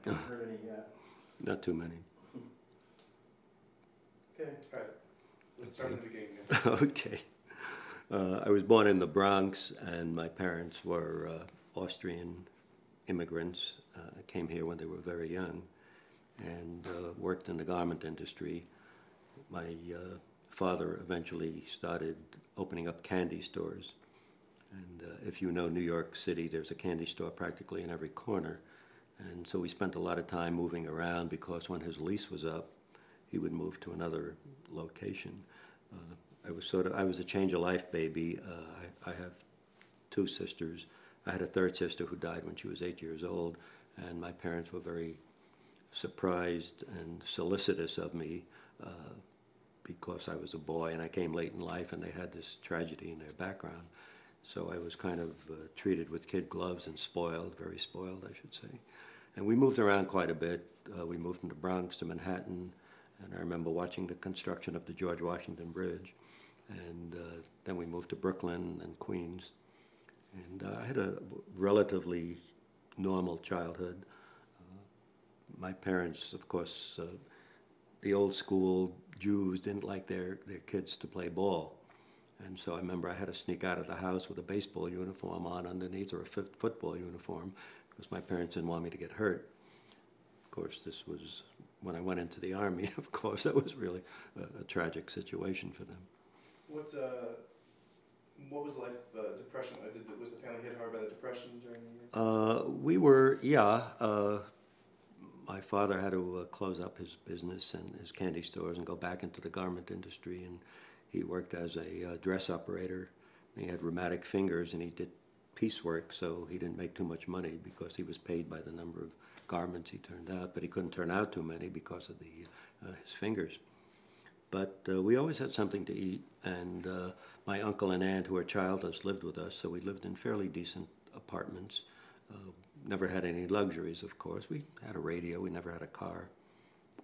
haven't heard any yet. Not too many. Okay, all right. Let's start from the beginning again. Okay. I was born in the Bronx, and my parents were Austrian immigrants. Came here when they were very young, and worked in the garment industry. My father eventually started opening up candy stores. And if you know New York City, there's a candy store practically in every corner. And so we spent a lot of time moving around because when his lease was up, he would move to another location. I was a change of life baby. I have two sisters. I had a third sister who died when she was 8 years old, and my parents were very surprised and solicitous of me because I was a boy and I came late in life, and they had this tragedy in their background. So I was kind of treated with kid gloves and spoiled, very spoiled, I should say. And we moved around quite a bit. We moved from the Bronx to Manhattan, and I remember watching the construction of the George Washington Bridge. And then we moved to Brooklyn and Queens. And I had a relatively normal childhood. My parents, of course, the old school Jews didn't like their kids to play ball. And so I remember I had to sneak out of the house with a baseball uniform on underneath, or a football uniform, because my parents didn't want me to get hurt. Of course, this was when I went into the Army. Of course, that was really a tragic situation for them. What was life, depression? Was the family hit hard by the depression during the year? My father had to close up his business and his candy stores and go back into the garment industry, and he worked as a dress operator. He had rheumatic fingers, and he did piecework, so he didn't make too much money because he was paid by the number of garments he turned out, but he couldn't turn out too many because of his fingers. But we always had something to eat, and my uncle and aunt, who were childless, lived with us, so we lived in fairly decent apartments. Never had any luxuries, of course. We had a radio. We never had a car.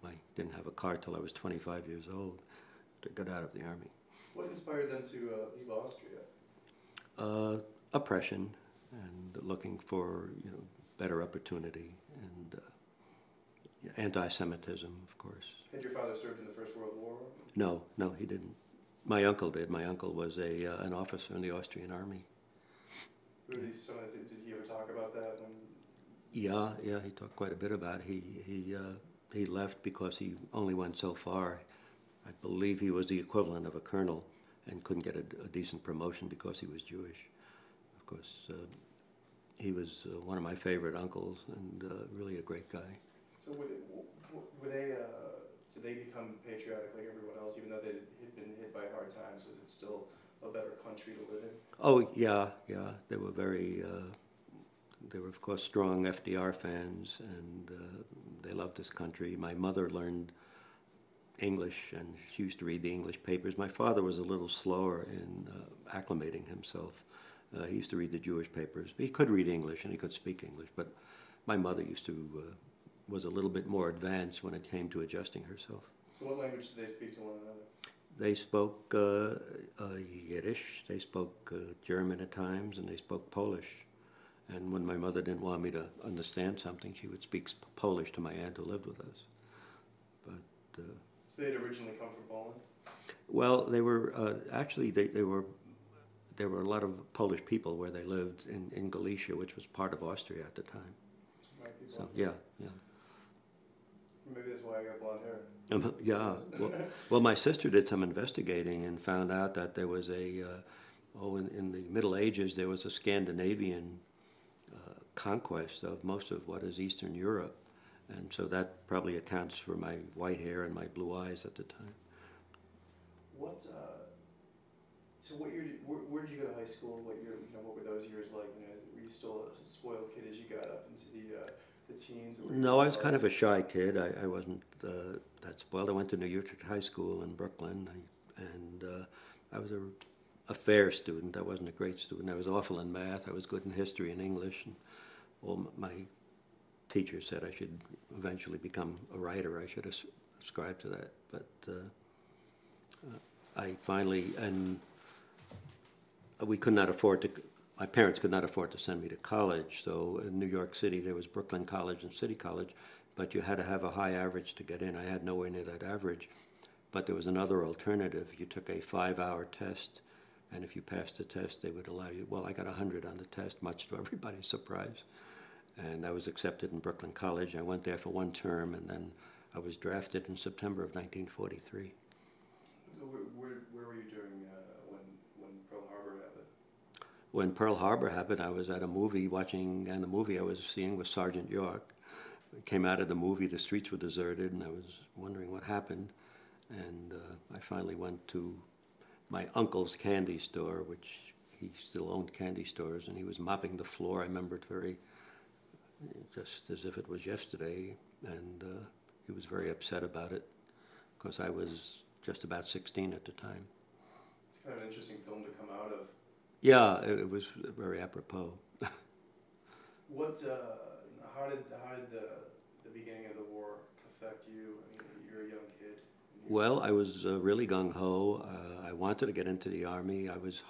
I didn't have a car till I was 25 years old to get out of the Army. What inspired them to leave Austria? Oppression and looking for better opportunity, and anti-Semitism, of course. Had your father served in the First World War? No, he didn't. My uncle did. My uncle was an officer in the Austrian Army. Did he ever talk about that? Yeah, he talked quite a bit about it. He left because he only went so far. I believe he was the equivalent of a colonel and couldn't get a decent promotion because he was Jewish. Of course, he was one of my favorite uncles and really a great guy. So did they become patriotic like everyone else, even though they had been hit by hard times? Was it still a better country to live in? Oh, yeah. They were they were, of course, strong FDR fans, and they loved this country. My mother learned English, and she used to read the English papers. My father was a little slower in acclimating himself. He used to read the Jewish papers. He could read English, and he could speak English, but my mother was a little bit more advanced when it came to adjusting herself. So what language did they speak to one another? They spoke Yiddish, they spoke German at times, and they spoke Polish. And when my mother didn't want me to understand something, she would speak Polish to my aunt who lived with us. But so they'd originally come from Poland? Well, they were actually there were a lot of Polish people where they lived in Galicia, which was part of Austria at the time. So yeah. Maybe that's why I got blonde hair. Yeah. Well, my sister did some investigating and found out that there was in the Middle Ages there was a Scandinavian conquest of most of what is Eastern Europe, and so that probably accounts for my white hair and my blue eyes at the time. So what year? Where did you go to high school? What year? What were those years like? Were you still a spoiled kid as you got up into the teens? No, I was kind of a shy kid. I wasn't that spoiled. I went to New Utrecht High School in Brooklyn, and I was a fair student. I wasn't a great student. I was awful in math. I was good in history and English. And all my teachers said I should eventually become a writer. I should ascribe to that. But I finally, and we could not afford to my parents could not afford to send me to college, so in New York City there was Brooklyn College and City College, but you had to have a high average to get in. I had nowhere near that average, but there was another alternative. You took a 5-hour test, and if you passed the test, they would allow you. Well, I got 100 on the test, much to everybody's surprise, and I was accepted in Brooklyn College. I went there for 1 term, and then I was drafted in September of 1943. Where were you during when Pearl Harbor happened? When Pearl Harbor happened, I was at a movie watching, and the movie I was seeing was Sergeant York. I came out of the movie, the streets were deserted, and I was wondering what happened. And I finally went to my uncle's candy store, which he still owned candy stores, and he was mopping the floor. I remember it just as if it was yesterday, and he was very upset about it, because I was just about 16 at the time. It's kind of an interesting film to come out of. Yeah, it was very apropos. How did the beginning of the war affect you? I mean, you're a young kid. Well, I was really gung-ho. I wanted to get into the Army. I was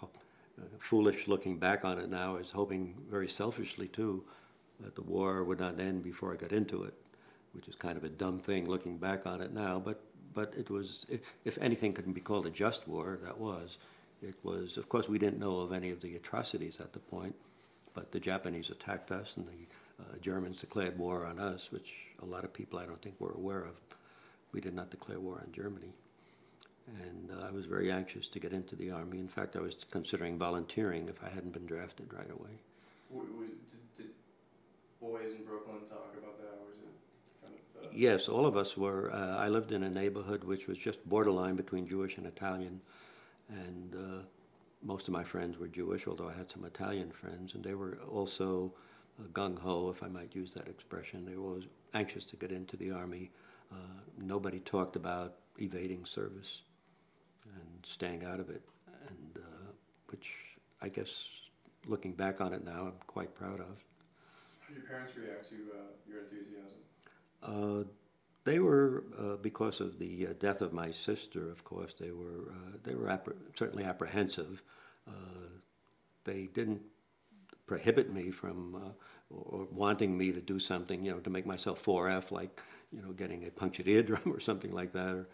foolish looking back on it now. I was hoping very selfishly, too, that the war would not end before I got into it, which is kind of a dumb thing looking back on it now. But it was, if anything could be called a just war, that was. It was, of course, we didn't know of any of the atrocities at the point, but the Japanese attacked us, and the Germans declared war on us, which a lot of people I don't think were aware of. We did not declare war on Germany. And I was very anxious to get into the Army. In fact, I was considering volunteering if I hadn't been drafted right away. Did boys in Brooklyn talk about that, or was it kind of... Yes, all of us were. I lived in a neighborhood which was just borderline between Jewish and Italian, and most of my friends were Jewish, although I had some Italian friends, and they were also gung-ho, if I might use that expression. They were always anxious to get into the Army. Nobody talked about evading service and staying out of it, and which I guess, looking back on it now, I'm quite proud of. How did your parents react to your enthusiasm? They were, because of the death of my sister, of course, they were certainly apprehensive. They didn't prohibit me from or wanting me to do something, to make myself 4F, like, getting a punctured eardrum or something like that.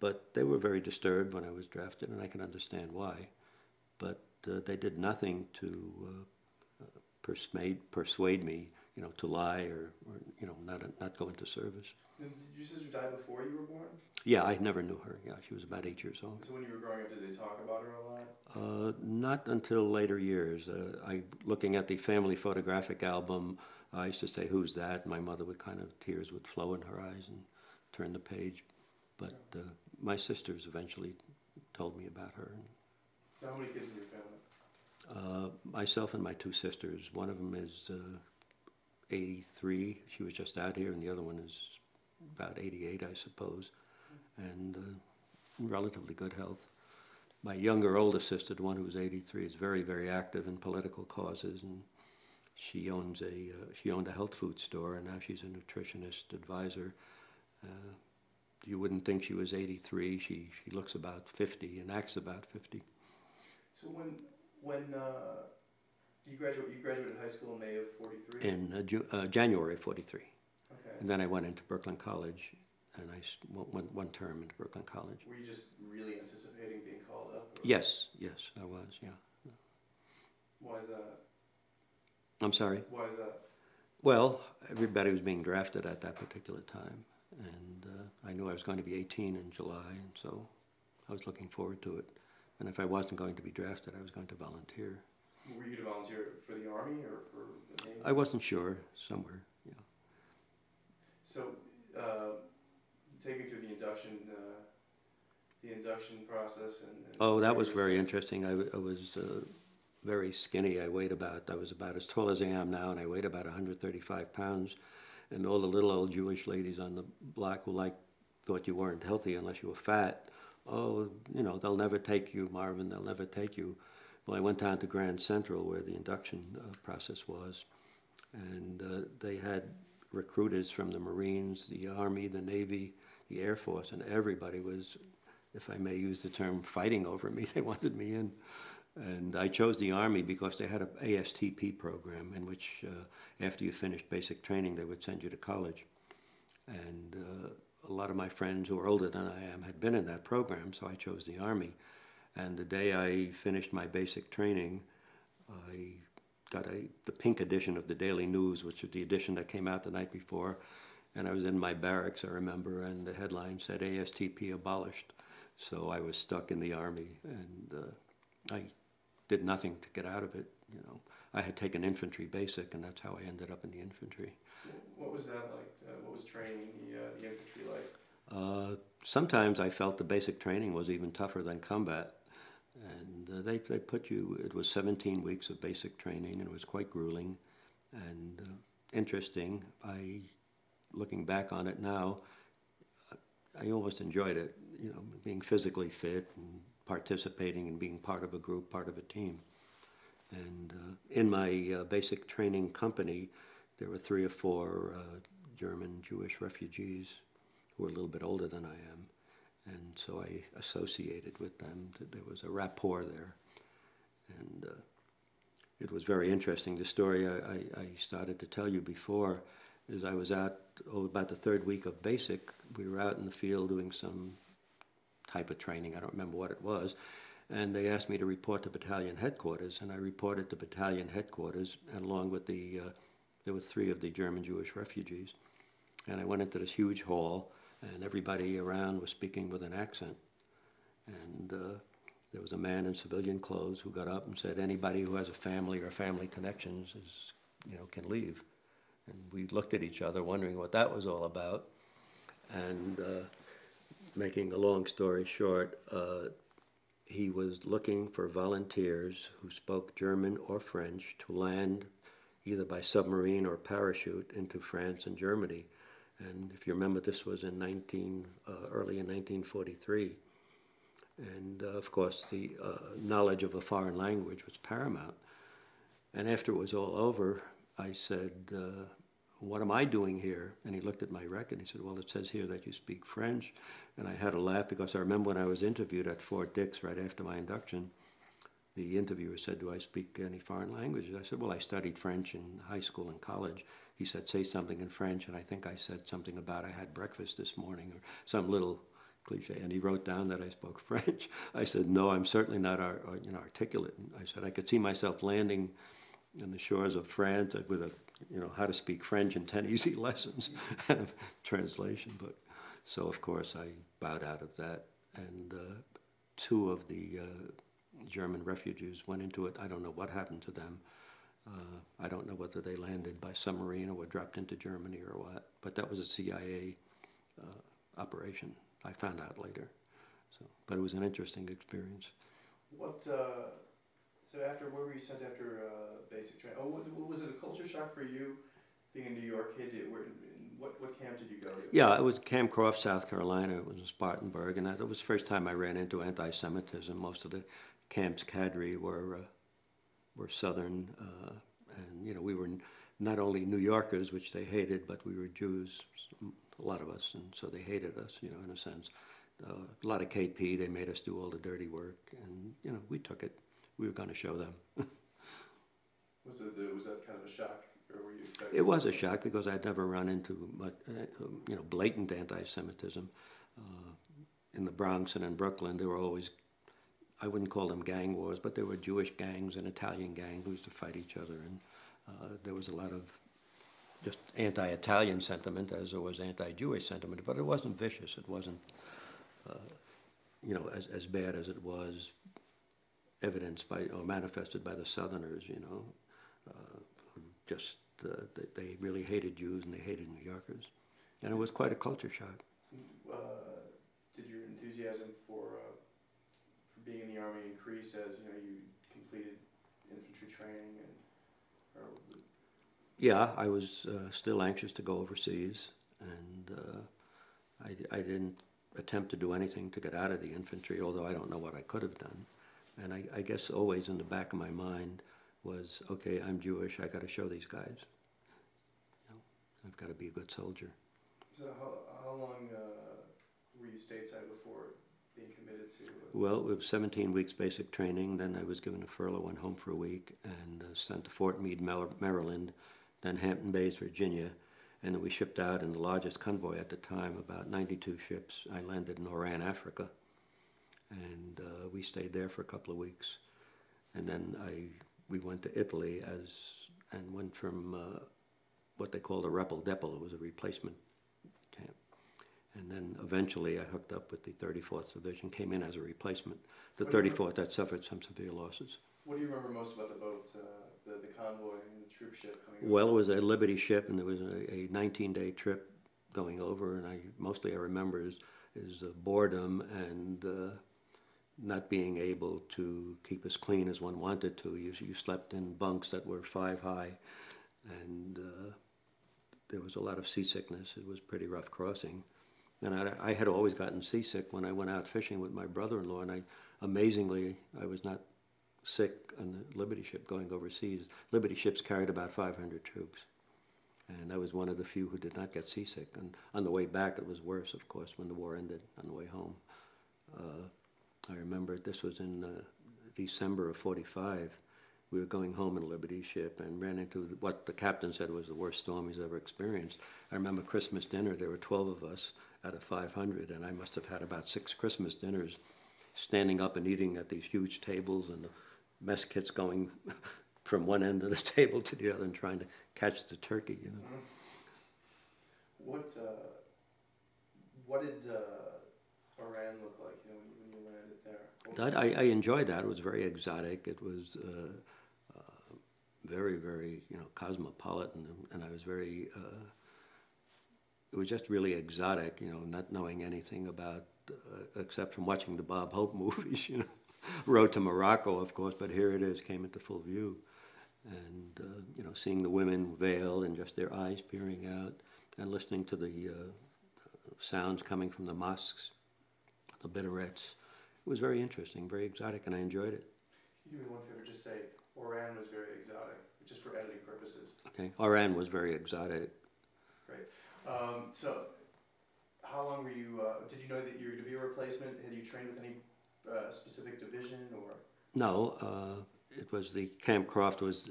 But they were very disturbed when I was drafted, and I can understand why. But they did nothing to persuade me, to lie or not go into service. And did your sister die before you were born? Yeah, I never knew her. Yeah, she was about 8 years old. So when you were growing up, did they talk about her a lot? Not until later years. Looking at the family photographic album, I used to say, "Who's that?" My mother would tears would flow in her eyes and turn the page. But my sisters eventually told me about her. So how many kids in your family? Myself and my 2 sisters. One of them is 83. She was just out here, and the other one is about 88, I suppose, and in relatively good health. My older sister, the one who was 83, is very, very active in political causes, and she owned a health food store, and now she's a nutritionist advisor. You wouldn't think she was 83. She looks about 50 and acts about 50. So when you graduated high school in May of 43? In January of 43. Okay. And then I went into Brooklyn College, and I went 1 term into Brooklyn College. Were you just really anticipating being called up? Or? Yes, I was, yeah. Why is that? I'm sorry? Why is that? Well, everybody was being drafted at that particular time, and I knew I was going to be 18 in July, and so I was looking forward to it. And if I wasn't going to be drafted, I was going to volunteer. Were you to volunteer for the Army or for the Navy? I wasn't sure, somewhere, yeah. So, take me through the induction process and oh, that was very interesting. I was very skinny. I was about as tall as I am now, and I weighed about 135 pounds. And all the little old Jewish ladies on the block who thought you weren't healthy unless you were fat. Oh, they'll never take you, Marvin. They'll never take you. Well, I went down to Grand Central where the induction process was, and they had recruiters from the Marines, the Army, the Navy, the Air Force, and everybody was, if I may use the term, fighting over me. They wanted me in. And I chose the Army because they had an ASTP program in which after you finished basic training, they would send you to college. And a lot of my friends who were older than I am had been in that program, so I chose the Army. And the day I finished my basic training, I got the pink edition of the Daily News, which was the edition that came out the night before. And I was in my barracks, I remember, and the headline said ASTP abolished. So I was stuck in the Army, and I did nothing to get out of it. You know, I had taken infantry basic, and that's how I ended up in the infantry. What was that like? What was training the infantry like? Sometimes I felt the basic training was even tougher than combat. And they put you, it was 17 weeks of basic training, and it was quite grueling and interesting. Looking back on it now, I almost enjoyed it, you know, being physically fit and participating and being part of a group, part of a team. And in my basic training company, there were 3 or 4 German Jewish refugees who were a little bit older than I am. And so I associated with them. There was a rapport there. And it was very interesting. The story I started to tell you before is I was out, about the 3rd week of basic, we were out in the field doing some type of training. I don't remember what it was. And they asked me to report to battalion headquarters. And I reported to battalion headquarters, and along with there were 3 of the German Jewish refugees. And I went into this huge hall, and everybody around was speaking with an accent. And there was a man in civilian clothes who got up and said, anybody who has a family or family connections can leave. And we looked at each other wondering what that was all about. And making a long story short, he was looking for volunteers who spoke German or French to land either by submarine or parachute into France and Germany. And if you remember, this was in early in 1943. And of course, the knowledge of a foreign language was paramount. And after it was all over, I said, what am I doing here? And he looked at my record and he said, well, it says here that you speak French. And I had a laugh because I remember when I was interviewed at Fort Dix right after my induction, the interviewer said, do I speak any foreign languages? I said, well, I studied French in high school and college. He said, say something in French. And I think I said something about I had breakfast this morning or some little cliche. And he wrote down that I spoke French. I said, no, I'm certainly not articulate. And I said, I could see myself landing in the shores of France with how to speak French in 10 easy lessons and a translation. But so, of course, I bowed out of that. And 2 of the German refugees went into it. I don't know what happened to them. I don't know whether they landed by submarine or were dropped into Germany or what. But that was a CIA operation. I found out later. But it was an interesting experience. So where were you sent after basic training? Was it a culture shock for you being a New York kid? What camp did you go to? Yeah, it was Camp Croft, South Carolina. It was in Spartanburg, and that was the first time I ran into anti-Semitism. Most of the camp's cadre were Southern, and we were not only New Yorkers, which they hated, but we were Jews, a lot of us, and so they hated us, in a sense. A lot of KP, they made us do all the dirty work, and we took it. We were going to show them. Was that kind of a shock, or were you expecting? It was a shock because I'd never run into blatant anti-Semitism. In the Bronx and in Brooklyn, there were always, I wouldn't call them gang wars, but there were Jewish gangs and Italian gangs who used to fight each other, and there was a lot of just anti-Italian sentiment as there was anti-Jewish sentiment, but it wasn't vicious. It wasn't, as bad as it was evidenced by or manifested by the Southerners, they really hated Jews and they hated New Yorkers. And it was quite a culture shock. Did your enthusiasm for being in the Army increase as you completed infantry training? Yeah, I was still anxious to go overseas, and I didn't attempt to do anything to get out of the infantry, although I don't know what I could have done. And I guess always in the back of my mind was, okay, I'm Jewish, I got to show these guys. I've got to be a good soldier. So how long were you stateside before being committed to? Well, it was 17 weeks basic training. Then I was given a furlough, went home for a week, and sent to Fort Meade, Maryland, then Hampton Bays, Virginia, and then we shipped out in the largest convoy at the time, about 92 ships. I landed in Oran, Africa, and we stayed there for a couple of weeks, and then we went to Italy and went from what they called a Repel Depot. It was a replacement camp. And then eventually I hooked up with the 34th Division, came in as a replacement. The 34th had suffered some severe losses. What do you remember most about the boat, the convoy and the troop ship coming over? Well, it was a Liberty ship, and there was a 19-day trip going over, and mostly I remember is boredom and not being able to keep as clean as one wanted to. You slept in bunks that were 5 high, and there was a lot of seasickness. It was pretty rough crossing. And I had always gotten seasick when I went out fishing with my brother-in-law, and amazingly, I was not sick on the Liberty ship going overseas. Liberty ships carried about 500 troops, and I was one of the few who did not get seasick. And on the way back, it was worse, of course, when the war ended on the way home. I remember this was in December of '45. We were going home in a Liberty ship and ran into what the captain said was the worst storm he's ever experienced. I remember Christmas dinner. There were 12 of us out of 500, and I must have had about 6 Christmas dinners, standing up and eating at these huge tables, and the mess kits going from one end of the table to the other and trying to catch the turkey, you know. What did Oran look like, you know, when you landed there? I enjoyed that. It was very exotic. It was very, very, you know, cosmopolitan, and I was very. It was just really exotic, you know, not knowing anything about, except from watching the Bob Hope movies, you know. Road to Morocco, of course, but here it is, came into full view. And, you know, seeing the women veiled and just their eyes peering out, and listening to the sounds coming from the mosques, the minarets. It was very interesting, very exotic, and I enjoyed it. Can you do me one favor, just say, Oran was very exotic, just for editing purposes. Okay, Oran was very exotic. Great. So, how long were you, did you know that you were to be a replacement? Had you trained with any specific division, or? No, it was the Camp Croft was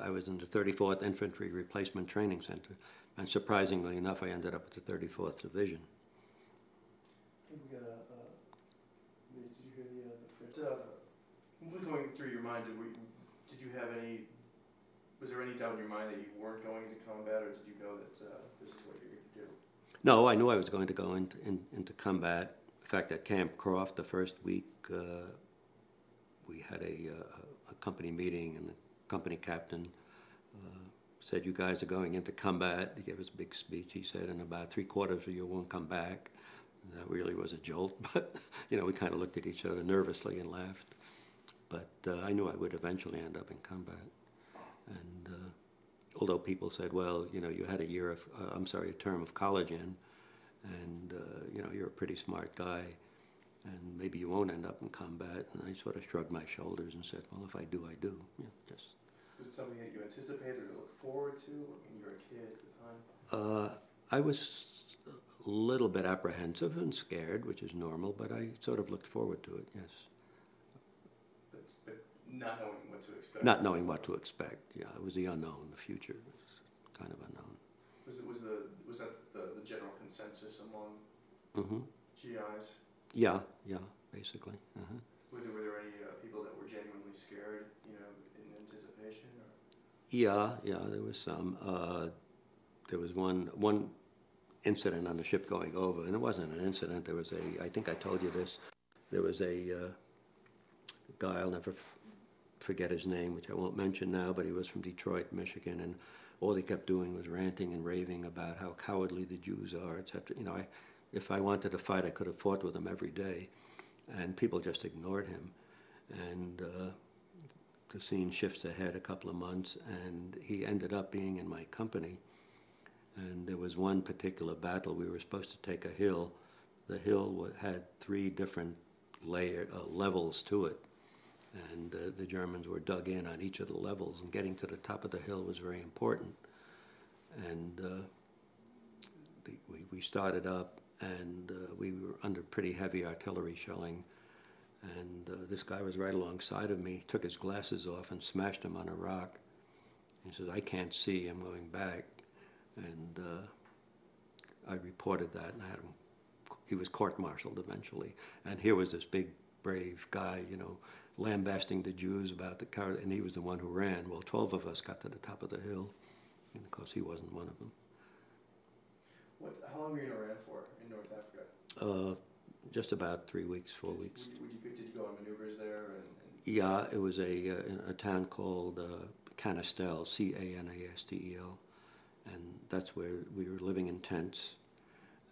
I was in the 34th Infantry Replacement Training Center, and surprisingly enough, I ended up at the 34th Division. I think we got did you hear the Fritz? Going through your mind, did you have any, was there any doubt in your mind that you weren't going to combat, or did you know that this is what you're going to do? No, I knew I was going to go into combat. In fact, at Camp Croft, the first week, we had a company meeting, and the company captain said, "You guys are going into combat." He gave us a big speech. He said, "And about 3/4 of you won't come back." And that really was a jolt, but you know, we kind of looked at each other nervously and laughed. But I knew I would eventually end up in combat. And although people said, "Well, you know, you had a term of college in, and you know, you're a pretty smart guy, and maybe you won't end up in combat." And I sort of shrugged my shoulders and said, "Well, if I do, I do." You know, just. Was it something that you anticipated or looked forward to when you were a kid at the time? I was a little bit apprehensive and scared, which is normal, but I sort of looked forward to it, yes. But not knowing what to expect? Not knowing what to expect, yeah. It was the unknown, the future was kind of unknown. Was that the general consensus among GIs? Yeah, basically. Were there any people that were genuinely scared, you know, in anticipation? Or? Yeah, there was some. There was one incident on the ship going over, and it wasn't an incident. There was I think I told you this. There was a guy, I'll never forget his name, which I won't mention now, but he was from Detroit, Michigan, and all he kept doing was ranting and raving about how cowardly the Jews are, etc. You know, if I wanted to fight, I could have fought with him every day, and people just ignored him. And the scene shifts ahead a couple of months, and he ended up being in my company. And there was one particular battle. We were supposed to take a hill. The hill had 3 different levels to it, and the Germans were dug in on each of the levels, and getting to the top of the hill was very important. And we started up, and we were under pretty heavy artillery shelling. And this guy was right alongside of me, took his glasses off and smashed them on a rock. He says, "I can't see, I'm going back." And I reported that, and I had him, he was court-martialed eventually. And here was this big, brave guy, you know, lambasting the Jews about the car, and he was the one who ran. Well, 12 of us got to the top of the hill, and of course he wasn't one of them. How long were you in Iran for, in North Africa? Just about 3 weeks, 4 weeks. Did you go on maneuvers there? Yeah, it was a town called Canistel, Canastel, and that's where we were living in tents.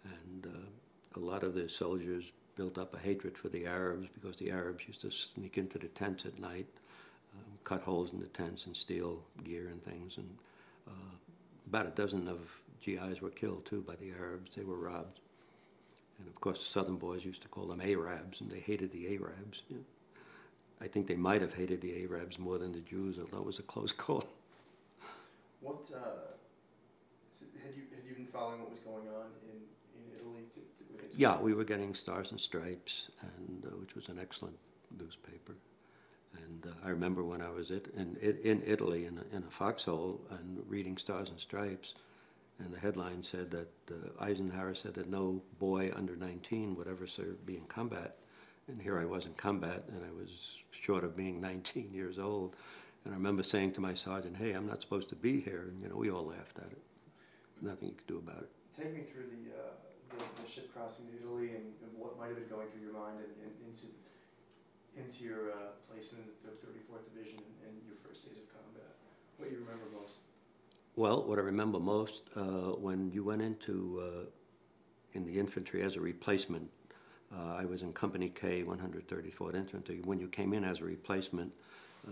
And a lot of the soldiers built up a hatred for the Arabs because the Arabs used to sneak into the tents at night, cut holes in the tents and steal gear and things. And about a dozen of GIs were killed too by the Arabs. They were robbed. And of course, the Southern boys used to call them Arabs, and they hated the Arabs. Yeah. I think they might have hated the Arabs more than the Jews, although it was a close call. Had you been following what was going on in Italy? Yeah, we were getting Stars and Stripes, and which was an excellent newspaper. And I remember when I was in Italy in a foxhole and reading Stars and Stripes, and the headline said that Eisenhower said that no boy under 19 would ever be in combat. And here I was in combat, and I was short of being 19 years old. And I remember saying to my sergeant, "Hey, I'm not supposed to be here." And, you know, we all laughed at it. Nothing you could do about it. Take me through the ship crossing to Italy and what might have been going through your mind and into your placement in the 34th Division and your first days of combat. What you remember most? Well, what I remember most, when you went into in the infantry as a replacement, I was in Company K, 134th Infantry. When you came in as a replacement,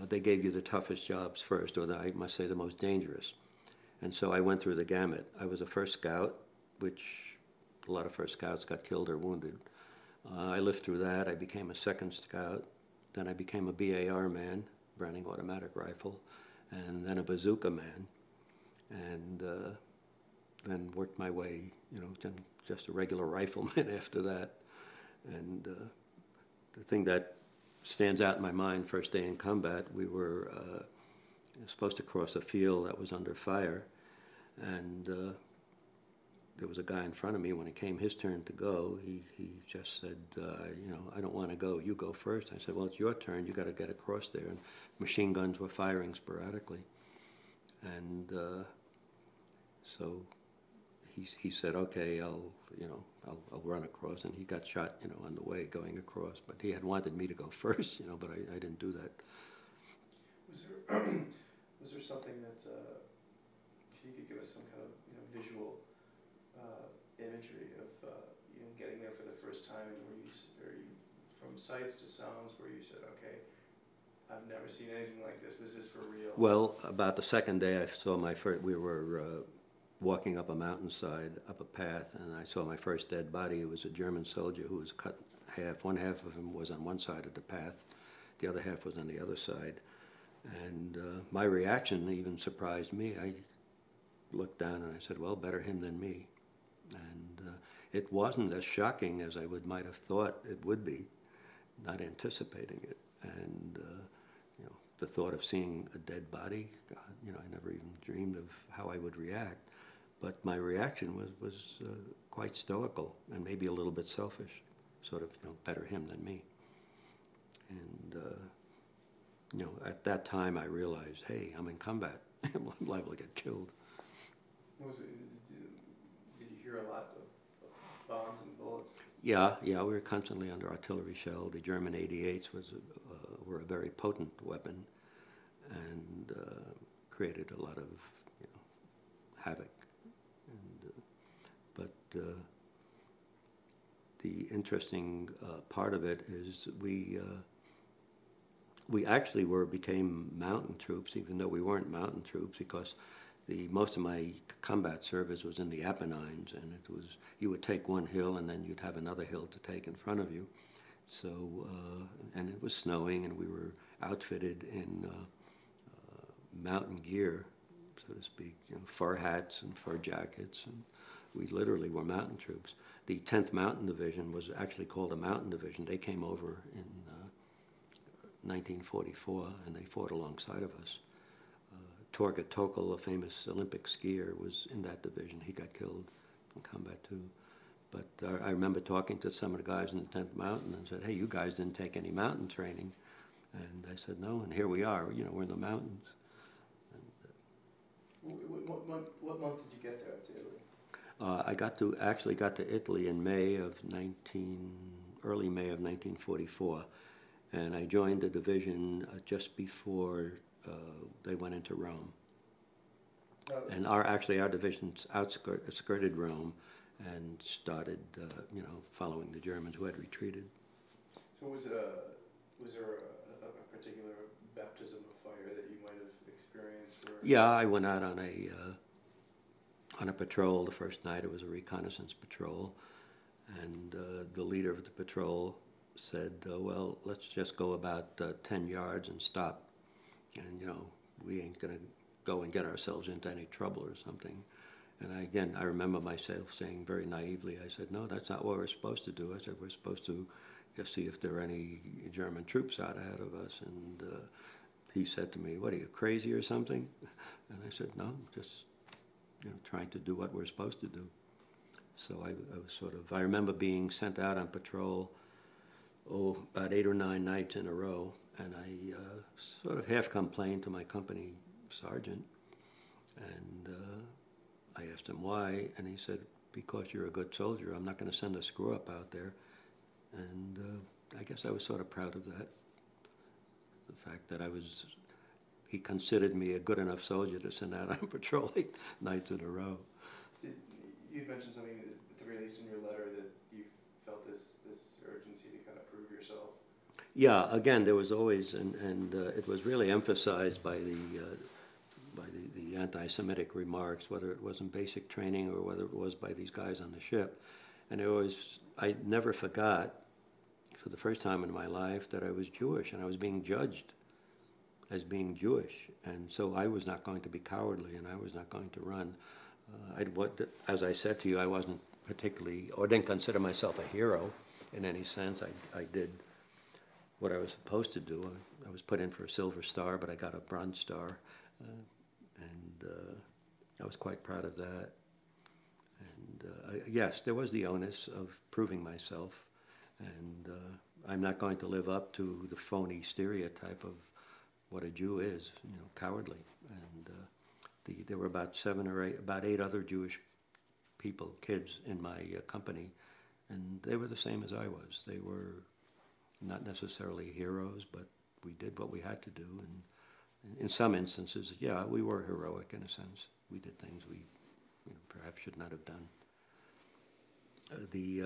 they gave you the toughest jobs first, or I must say the most dangerous. And so I went through the gamut. I was a first scout, which a lot of first scouts got killed or wounded. I lived through that. I became a second scout. Then I became a BAR man, Browning automatic rifle, and then a bazooka man. And then worked my way, you know, just a regular rifleman after that. And the thing that stands out in my mind, first day in combat, we were supposed to cross a field that was under fire, and there was a guy in front of me. When it came his turn to go, he just said, you know, "I don't want to go, you go first." I said, "Well, it's your turn, you got to get across there." And machine guns were firing sporadically. And so he said, "Okay, I'll run across," and he got shot, you know, on the way going across. But he had wanted me to go first, you know, but I didn't do that. Was there something that if you could give us some kind of, you know, visual imagery of you know, getting there for the first time, and were you from sights to sounds where you said, "Okay, I've never seen anything like this. This is for real"? Well, about the second day, I saw my first. We were walking up a mountainside, up a path, and I saw my first dead body. It was a German soldier who was cut half. One half of him was on one side of the path, the other half was on the other side. And my reaction even surprised me. I looked down and I said, "Well, better him than me." And it wasn't as shocking as I might have thought it would be, not anticipating it. And you know, the thought of seeing a dead body, God, you know, I never even dreamed of how I would react. But my reaction was quite stoical and maybe a little bit selfish, sort of, you know, better him than me. And you know, at that time I realized, hey, I'm in combat. I'm liable to get killed. Did you hear a lot of bombs and bullets? Yeah, we were constantly under artillery shell. The German 88s were a very potent weapon and created a lot of, you know, havoc. And, but the interesting part of it is we actually became mountain troops, even though we weren't mountain troops, because most of my combat service was in the Apennines, and it was, you would take one hill and then you'd have another hill to take in front of you. So, and it was snowing, and we were outfitted in mountain gear, so to speak, you know, fur hats and fur jackets and We literally were mountain troops. The 10th Mountain Division was actually called a mountain division. They came over in 1944, and they fought alongside of us. Torga Tokal, a famous Olympic skier, was in that division. He got killed in combat too. But I remember talking to some of the guys in the 10th Mountain and said, hey, you guys didn't take any mountain training. And I said, no, and here we are, you know, we're in the mountains. And, what month did you get there to Italy? I actually got to Italy in early May of 1944. And I joined the division just before they went into Rome. And our division skirted Rome and started, you know, following the Germans who had retreated. So was there a particular baptism of fire that you might have experienced? Yeah, I went out on a patrol the first night. It was a reconnaissance patrol, and the leader of the patrol said, well, let's just go about 10 yards and stop. And, you know, we ain't going to go and get ourselves into any trouble or something. And I remember myself saying very naively, I said, no, that's not what we're supposed to do. I said, we're supposed to just see if there are any German troops out ahead of us. And he said to me, what, are you crazy or something? And I said, no, just, you know, trying to do what we're supposed to do. So I was I remember being sent out on patrol, about 8 or 9 nights in a row. And I sort of half complained to my company sergeant. And I asked him why, and he said, because you're a good soldier, I'm not going to send a screw-up out there. And I guess I was sort of proud of that. The fact that he considered me a good enough soldier to send out on patrol 8 nights in a row. You mentioned something at the very least in your letter that you felt this urgency to kind of prove yourself. Yeah, again, there was always, and it was really emphasized by the anti-Semitic remarks, whether it was in basic training or whether it was by these guys on the ship. And I never forgot, for the first time in my life, that I was Jewish, and I was being judged as being Jewish. And so I was not going to be cowardly, and I was not going to run. As I said to you, I wasn't particularly, or didn't consider myself a hero in any sense. I did what I was supposed to do. I was put in for a Silver Star, but I got a Bronze Star. And I was quite proud of that. And yes, there was the onus of proving myself, and I'm not going to live up to the phony stereotype of what a Jew is, you know, cowardly. And there were about 8 other Jewish people, kids in my company, and they were the same as I was. They were not necessarily heroes, but we did what we had to do, and in some instances, yeah, we were heroic in a sense. We did things we perhaps should not have done. The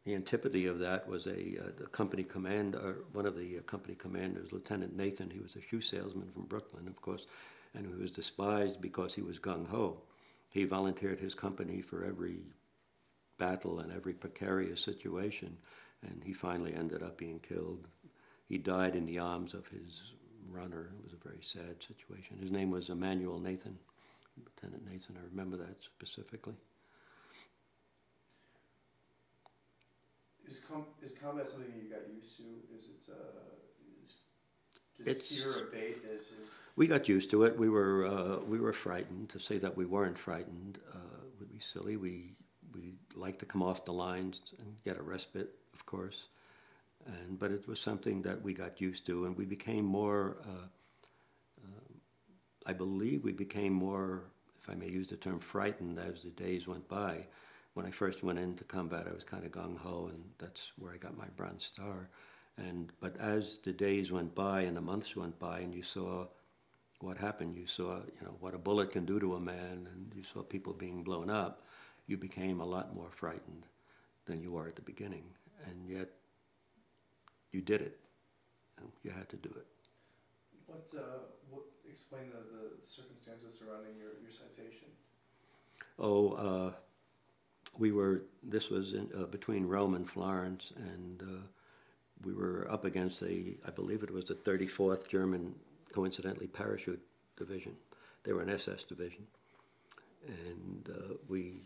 antipathy of that was the company commander, one of the company commanders, Lieutenant Nathan. He was a shoe salesman from Brooklyn, of course, and he was despised because he was gung-ho. He volunteered his company for every battle and every precarious situation, and he finally ended up being killed. He died in the arms of his runner. It was a very sad situation. His name was Emmanuel Nathan, Lieutenant Nathan. I remember that specifically. Is combat something that you got used to? Does fear abate? We got used to it. We were frightened. To say that we weren't frightened would be silly. We liked to come off the lines and get a respite, of course. But it was something that we got used to, and we became more, I believe we became more, if I may use the term, frightened as the days went by. When I first went into combat, I was kind of gung-ho, and that's where I got my Bronze Star. But as the days went by and the months went by, and you saw what happened, you saw what a bullet can do to a man, and you saw people being blown up, you became a lot more frightened than you were at the beginning. And yet, you did it. You had to do it. Explain the circumstances surrounding your citation? This was between Rome and Florence, and we were up against I believe it was the 34th German, coincidentally, Parachute Division. They were an SS division. And we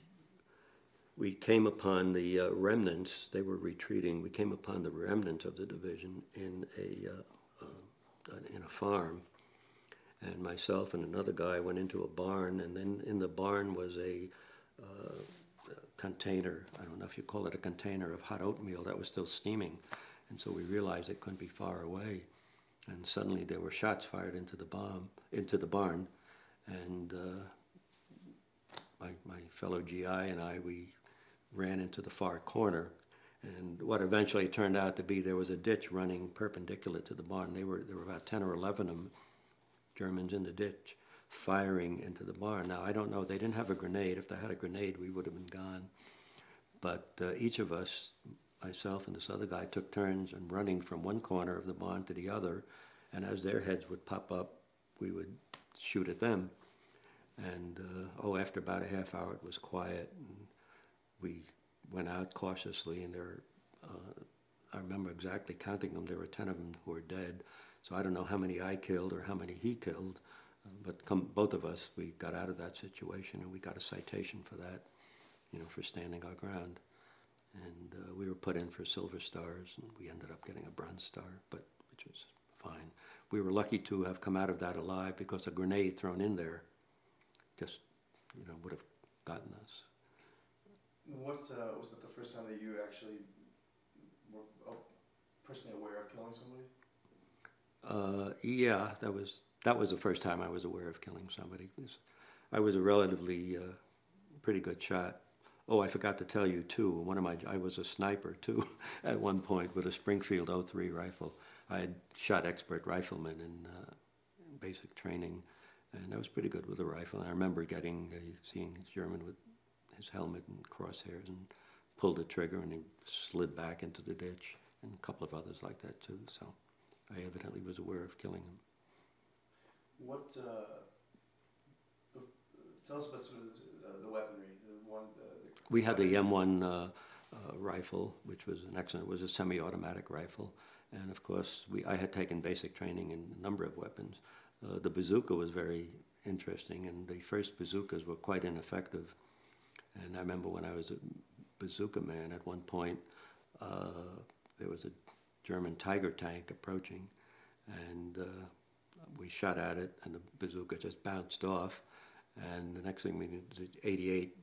we came upon the remnants. They were retreating. We came upon the remnants of the division in a farm, and myself and another guy went into a barn, and then in the barn was a container. I don't know if you call it a container of hot oatmeal that was still steaming, and so we realized it couldn't be far away, and suddenly there were shots fired into the barn, and my fellow GI and I, we ran into the far corner, and what eventually turned out to be there was a ditch running perpendicular to the barn. There were about 10 or 11 of them, Germans in the ditch, firing into the barn. Now, I don't know, they didn't have a grenade. If they had a grenade, we would have been gone. But each of us, myself and this other guy, took turns in running from one corner of the barn to the other, and as their heads would pop up, we would shoot at them. And, after about a half hour, it was quiet, and we went out cautiously, and I remember exactly counting them. There were 10 of them who were dead. So I don't know how many I killed or how many he killed, but both of us, we got out of that situation, and we got a citation for that, for standing our ground. And we were put in for silver stars, and we ended up getting a bronze star, which was fine. We were lucky to have come out of that alive, because a grenade thrown in there just, would have gotten us. What was that the first time that you actually were personally aware of killing somebody? Yeah, that was the first time I was aware of killing somebody. I was a relatively pretty good shot. Oh, I forgot to tell you too. I was a sniper too at one point with a Springfield .03 rifle. I had shot expert riflemen in basic training, and I was pretty good with a rifle. And I remember seeing a German with his helmet and crosshairs, and pulled the trigger, and he slid back into the ditch, and a couple of others like that too. So I evidently was aware of killing him. What? Tell us about some of the weaponry. We had the M1 rifle, which was an excellent. It was a semi-automatic rifle, and of course I had taken basic training in a number of weapons. The bazooka was very interesting, and the first bazookas were quite ineffective. And I remember when I was a bazooka man, at one point, there was a German Tiger tank approaching, and we shot at it, and the bazooka just bounced off. And the next thing we knew, the 88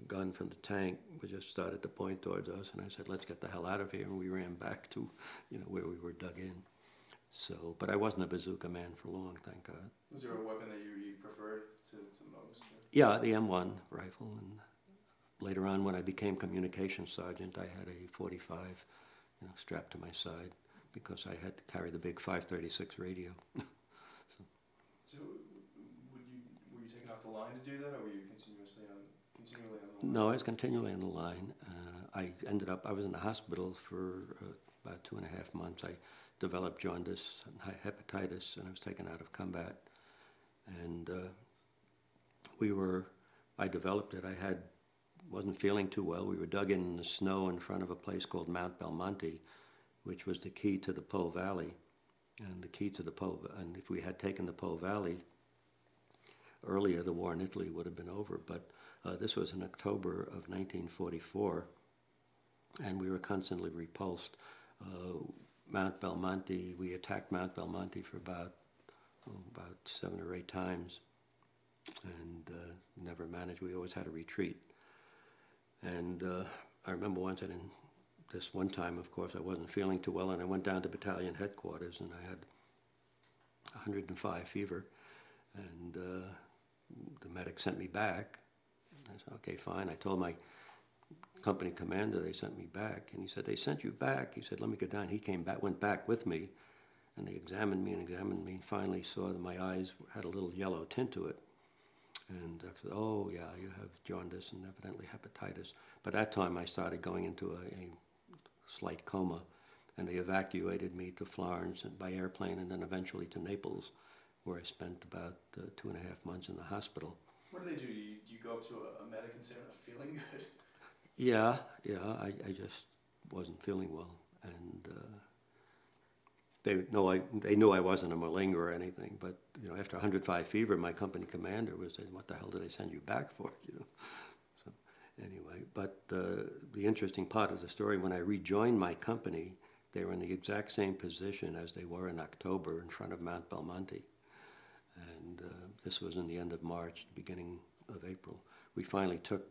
gun from the tank just started to point towards us, and I said, "Let's get the hell out of here," and we ran back to, where we were dug in. So, but I wasn't a bazooka man for long, thank God. Was there a weapon that you preferred to most? Yeah, the M1 rifle, and later on when I became communications sergeant, I had a 45, strapped to my side, because I had to carry the big 536 radio. So were you taken off the line to do that, or were you continually on the line? No, I was continually on the line. I was in the hospital for about 2.5 months. I developed jaundice and hepatitis, and I was taken out of combat. And I developed it. Wasn't feeling too well. We were dug in the snow in front of a place called Mount Belmonte, which was the key to the Po Valley. And and if we had taken the Po Valley earlier, the war in Italy would have been over. But this was in October of 1944, and we were constantly repulsed. Mount Belmonte, we attacked Mount Belmonte for about 7 or 8 times, and never managed. We always had a retreat. And I remember this one time, of course, I wasn't feeling too well, and I went down to battalion headquarters, and I had 105 fever, and the medic sent me back. I said, "Okay, fine." I told my company commander they sent me back, and he said, "They sent you back." He said, "Let me go down." He went back with me, and they examined me and finally saw that my eyes had a little yellow tint to it. And I said, "Oh, yeah, you have jaundice and evidently hepatitis." By that time, I started going into a slight coma, and they evacuated me to Florence by airplane, and then eventually to Naples, where I spent about 2.5 months in the hospital. What do they do? Do you go up to a medic and say, "I'm not feeling good"? Yeah, I just wasn't feeling well, and they knew I wasn't a malinger or anything, but after 105 fever, my company commander was saying, "What the hell did they send you back for?" So Anyway, but the interesting part of the story, when I rejoined my company, they were in the exact same position as they were in October in front of Mount Belmonte. And this was in the end of March, beginning of April. We finally took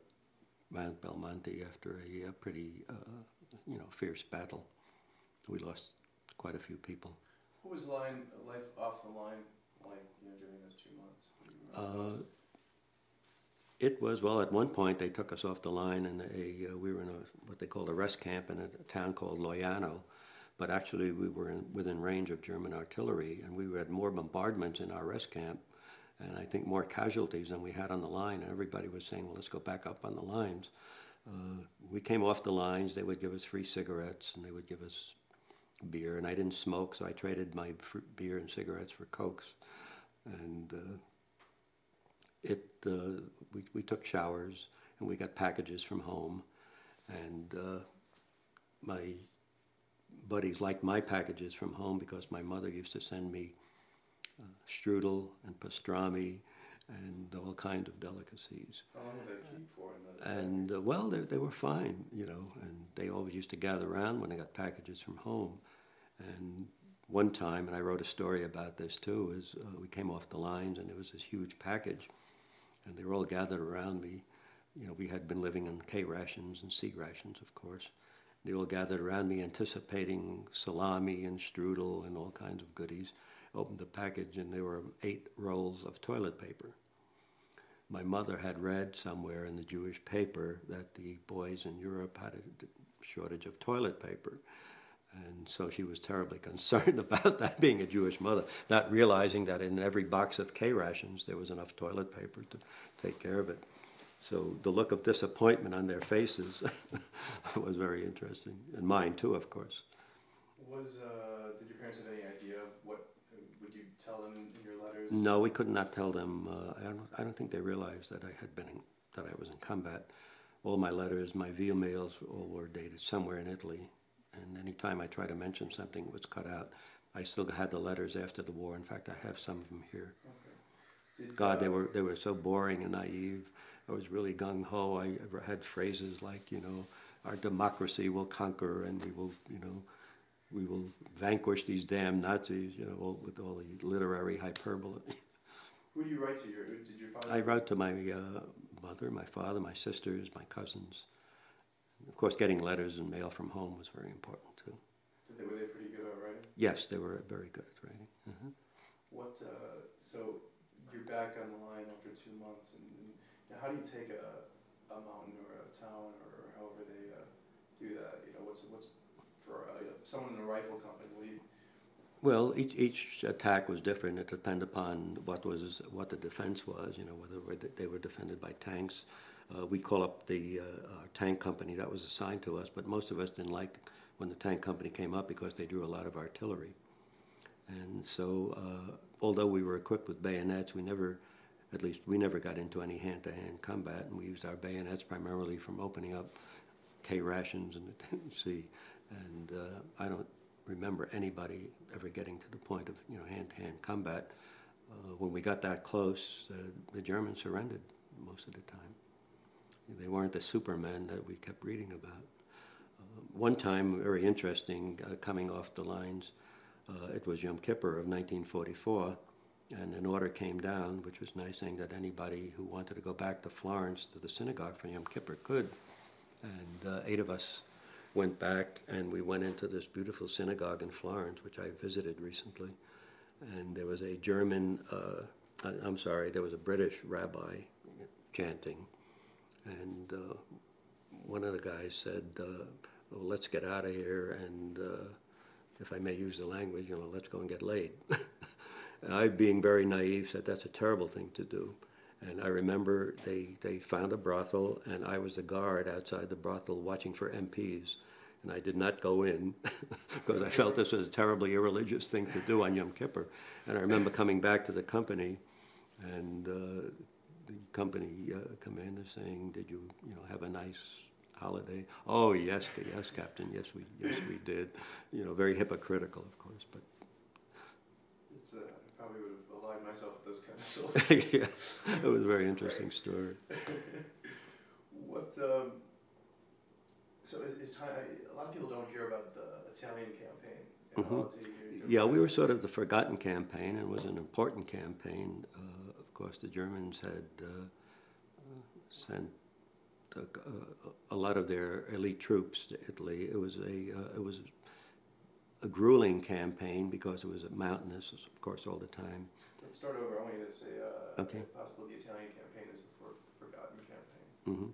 Mount Belmonte after a pretty, fierce battle. We lost quite a few people. What was life off the line like, during those 2 months? It was, well, at one point they took us off the line and we were in what they called a rest camp in a town called Loyano, but actually we were within range of German artillery, and we had more bombardments in our rest camp and I think more casualties than we had on the line, and everybody was saying, well, let's go back up on the lines. We came off the lines, they would give us free cigarettes and they would give us beer, and I didn't smoke, so I traded my beer and cigarettes for Cokes. And we took showers and we got packages from home, and my buddies liked my packages from home because my mother used to send me strudel and pastrami and all kinds of delicacies. How long did they keep for? And well, they were fine, and they always used to gather around when they got packages from home. And one time, and I wrote a story about this too, is we came off the lines and there was this huge package, and they were all gathered around me. We had been living on K rations and C rations, of course. They all gathered around me anticipating salami and strudel and all kinds of goodies. Opened the package and there were 8 rolls of toilet paper. My mother had read somewhere in the Jewish paper that the boys in Europe had a shortage of toilet paper. And so she was terribly concerned about that, being a Jewish mother, not realizing that in every box of K rations there was enough toilet paper to take care of it. So the look of disappointment on their faces was very interesting, and mine too, of course. Did your parents have any idea of what, would you tell them in your letters? No, we could not tell them. I don't think they realized that that I was in combat. All my letters, my via mails, all were dated somewhere in Italy. And any time I tried to mention something, it was cut out. I still had the letters after the war. In fact, I have some of them here. Okay. God, they were so boring and naive. I was really gung-ho. I had phrases like, our democracy will conquer, and we will vanquish these damn Nazis, with all the literary hyperbole. Who do you write to? Did your father? I wrote to my mother, my father, my sisters, my cousins. Of course, getting letters and mail from home was very important too. Were they pretty good at writing? Yes, they were very good at writing. Mm-hmm. So you're back on the line after 2 months, and how do you take a mountain or a town or however they do that? What's for someone in a rifle company? Well, each attack was different. It depended upon what the defense was. Whether they were defended by tanks. We'd call up the tank company that was assigned to us, but most of us didn't like when the tank company came up because they drew a lot of artillery. And so, although we were equipped with bayonets, we never got into any hand-to-hand combat, and we used our bayonets primarily from opening up K rations in the sea. And I don't remember anybody ever getting to the point of hand-to-hand combat. When we got that close, the Germans surrendered most of the time. They weren't the supermen that we kept reading about. One time, very interesting, coming off the lines, it was Yom Kippur of 1944, and an order came down, which was nice, saying that anybody who wanted to go back to Florence to the synagogue for Yom Kippur could. And 8 of us went back, and we went into this beautiful synagogue in Florence, which I visited recently. And there was a there was a British rabbi chanting. And one of the guys said, well, let's get out of here, and if I may use the language, let's go and get laid. And I, being very naive, said that's a terrible thing to do. And I remember they found a brothel, and I was the guard outside the brothel watching for MPs. And I did not go in because I felt this was a terribly irreligious thing to do on Yom Kippur. And I remember coming back to the company, and the company commander saying, "Did you, have a nice holiday?" "Oh yes, Captain. Yes, we did." Very hypocritical, of course, but. I probably would have aligned myself with those kind of soldiers. Yeah, it was a very interesting story. What so is time, a lot of people don't hear about the Italian campaign. Yeah, we were sort of the forgotten campaign, and it was an important campaign. Of course, the Germans had sent a lot of their elite troops to Italy. It was a grueling campaign because it was mountainous, of course, all the time. Let's start over. I want you to say, okay. If possible, the Italian campaign is the forgotten campaign. Mm-hmm.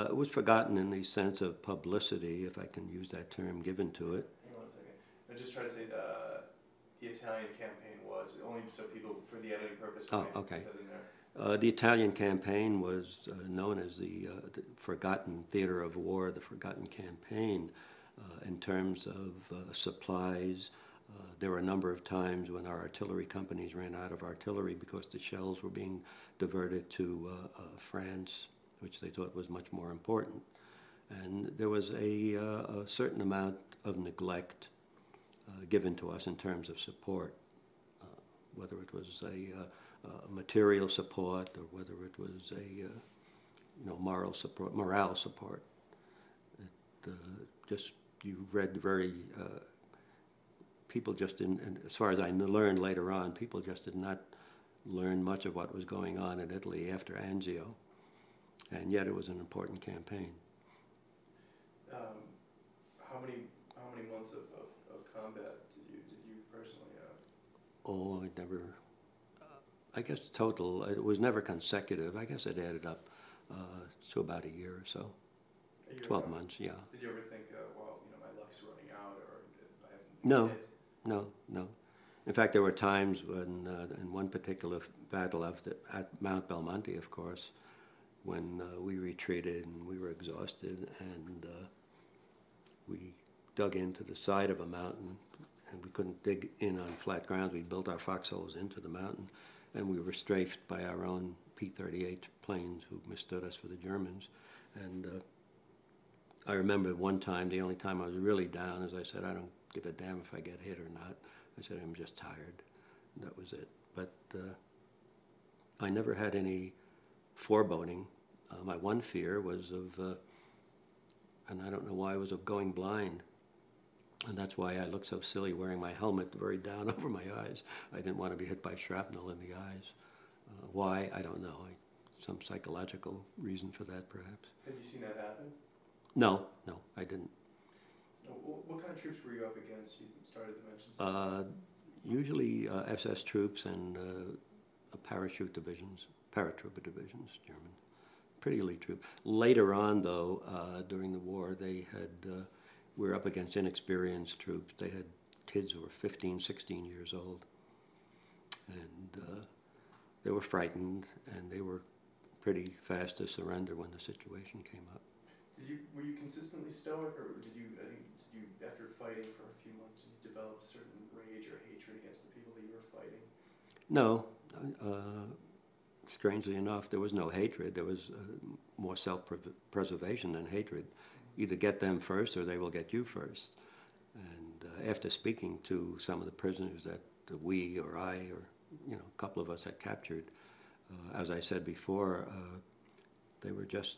It was forgotten in the sense of publicity, if I can use that term, given to it. Hang on a second. I just try to say the Italian campaign was, only so people, for the editing purpose, oh, okay. The Italian campaign was known as the Forgotten Theater of War, the Forgotten Campaign, in terms of supplies. There were a number of times when our artillery companies ran out of artillery because the shells were being diverted to France, which they thought was much more important. And there was a certain amount of neglect given to us in terms of support, whether it was a material support or whether it was a morale support. It just, you read very, people just didn't, and as far as I learned later on, people just did not learn much of what was going on in Italy after Anzio, and yet it was an important campaign. How many months of combat did you personally have? Oh, I never. I guess total, it was never consecutive. I guess it added up to about a year or so. 12 months, yeah. Did you ever think, well, my luck's running out, or I haven't hit? No. In fact, there were times when, in one particular battle at Mount Belmonte, of course, when we retreated and we were exhausted, and we dug into the side of a mountain, and we couldn't dig in on flat ground. We built our foxholes into the mountain, and we were strafed by our own P-38 planes who mistook us for the Germans. And I remember one time, the only time I was really down, is I said, I don't give a damn if I get hit or not. I said, I'm just tired. And that was it. But I never had any foreboding. My one fear was of, and I don't know why, it was of going blind. And that's why I looked so silly wearing my helmet very down over my eyes. I didn't want to be hit by shrapnel in the eyes. Why? I don't know. Some psychological reason for that, perhaps. Have you seen that happen? No, I didn't. What kind of troops were you up against? You started to mention some. Usually SS troops and paratrooper divisions, German. Pretty elite troops. Later on, though, during the war, they had, we were up against inexperienced troops. They had kids who were 15, 16 years old. And they were frightened, and they were pretty fast to surrender when the situation came up. Were you consistently stoic, or did you, after fighting for a few months, did you develop certain rage or hatred against the people that you were fighting? No. Strangely enough, there was no hatred. There was more self-preservation than hatred. Either get them first or they will get you first. And after speaking to some of the prisoners that we or I or a couple of us had captured, as I said before, they were just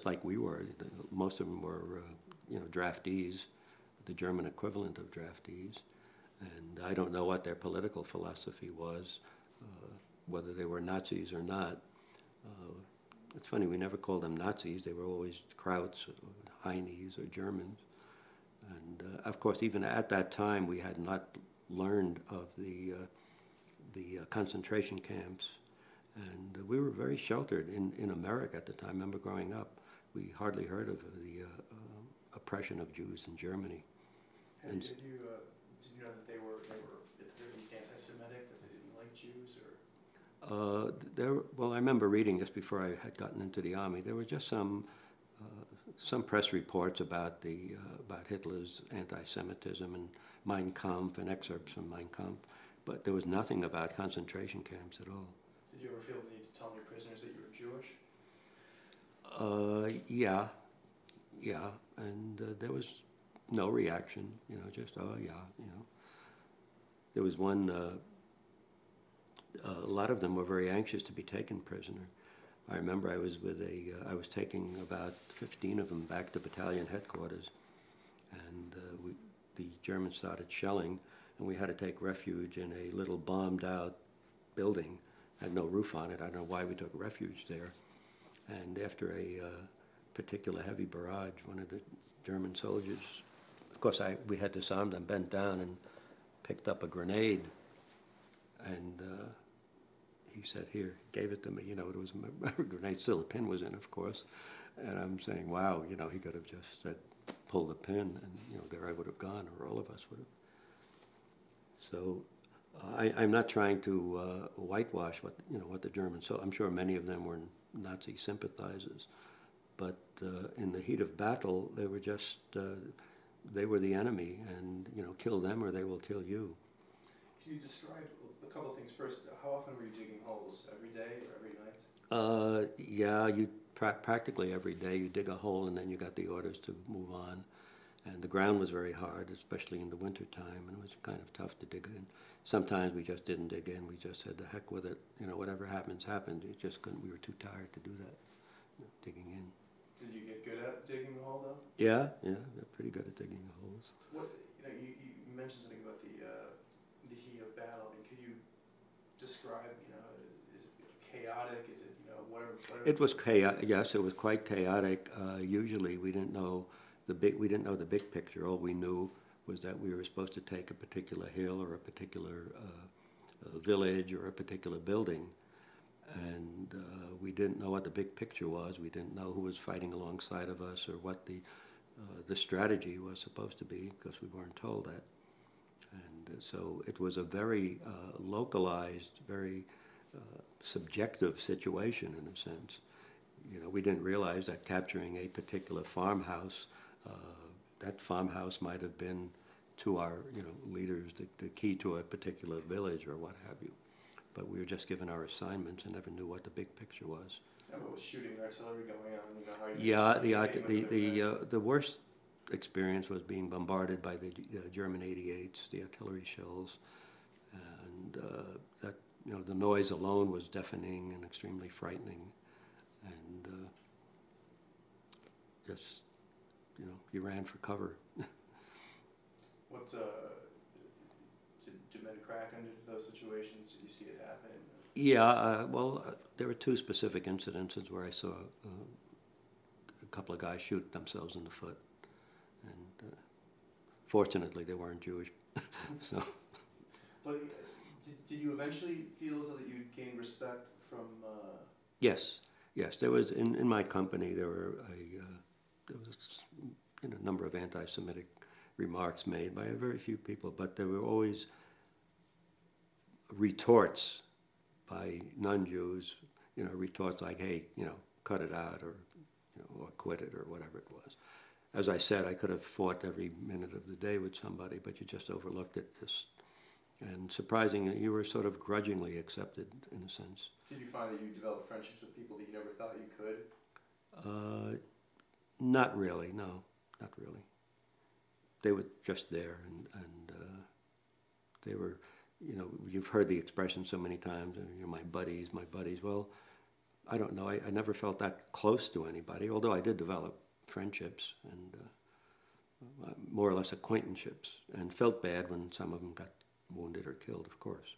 like we were. Most of them were draftees, the German equivalent of draftees. And I don't know what their political philosophy was, whether they were Nazis or not. It's funny, we never called them Nazis. They were always Krauts, or Heinis, or Germans. And of course, even at that time, we had not learned of the concentration camps. And we were very sheltered in America at the time. I remember growing up, we hardly heard of the oppression of Jews in Germany. And did you know that they were at least anti-Semitic, that they didn't like Jews, or? Well, I remember reading just before I had gotten into the army. There were just some press reports about about Hitler's anti-Semitism and Mein Kampf and excerpts from Mein Kampf, but there was nothing about concentration camps at all. Did you ever feel the need to tell your prisoners that you were Jewish? Yeah, and there was no reaction, just, oh yeah, There was one, a lot of them were very anxious to be taken prisoner, I remember I was I was taking about 15 of them back to battalion headquarters, and the Germans started shelling, and we had to take refuge in a little bombed-out building. Had no roof on it. I don't know why we took refuge there. And after a particular heavy barrage, one of the German soldiers, of course we had disarmed them, bent down and picked up a grenade, and he said, "Here," gave it to me. You know, it was a grenade, still a pin was in, of course. And I'm saying, wow, you know, he could have just said, pull the pin, and, you know, there I would have gone, or all of us would have. So I'm not trying to whitewash what the Germans, so I'm sure many of them were Nazi sympathizers. But in the heat of battle, they were just, they were the enemy, and, you know, kill them or they will kill you. Can you describe a couple of things first? How often were you digging holes? Every day or every night? Yeah, you practically every day you dig a hole, and then you got the orders to move on. And the ground was very hard, especially in the winter time, and it was kind of tough to dig in. Sometimes we just didn't dig in. We just said, the heck with it. You know, whatever happens, happened. You just couldn't. We were too tired to do that, you know, digging in. Did you get good at digging the hole, though? Yeah, they're pretty good at digging the holes. What, you mentioned something about the heat of battle. I mean, could you describe, you know, is it chaotic? Is it, you know, whatever? It was chaotic. Yes, it was quite chaotic. Usually, we didn't know the big picture. All we knew was that we were supposed to take a particular hill or a particular village or a particular building, and we didn't know what the big picture was. We didn't know who was fighting alongside of us or what the strategy was supposed to be, because we weren't told that. And so it was a very localized, very subjective situation in a sense. You know, we didn't realize that capturing a particular farmhouse, that farmhouse might have been to our, you know, leaders the key to a particular village or what have you. But we were just given our assignments and never knew what the big picture was. And what was shooting artillery going on? You know, how the worst experience was being bombarded by the German 88s, the artillery shells, and that, you know, the noise alone was deafening and extremely frightening, and just, you know, you ran for cover. What did men crack under those situations? Did you see it happen? Yeah, there were two specific incidences where I saw a couple of guys shoot themselves in the foot, and fortunately they weren't Jewish. So. But did you eventually feel as though that you gained respect from? Yes. There was in my company there was a number of anti-Semitic remarks made by very few people, but there were always retorts by non-Jews, you know, retorts like, hey, you know, cut it out, or, you know, or quit it, or whatever it was. As I said, I could have fought every minute of the day with somebody, but you just overlooked it. And surprisingly, you were sort of grudgingly accepted, in a sense. Did you find that you developed friendships with people that you never thought you could? Not really, no, not really. They were just there, and they were, you know, you've heard the expression so many times, you know, my buddies. Well, I don't know, I never felt that close to anybody, although I did develop friendships and more or less acquaintanceships, and felt bad when some of them got wounded or killed, of course.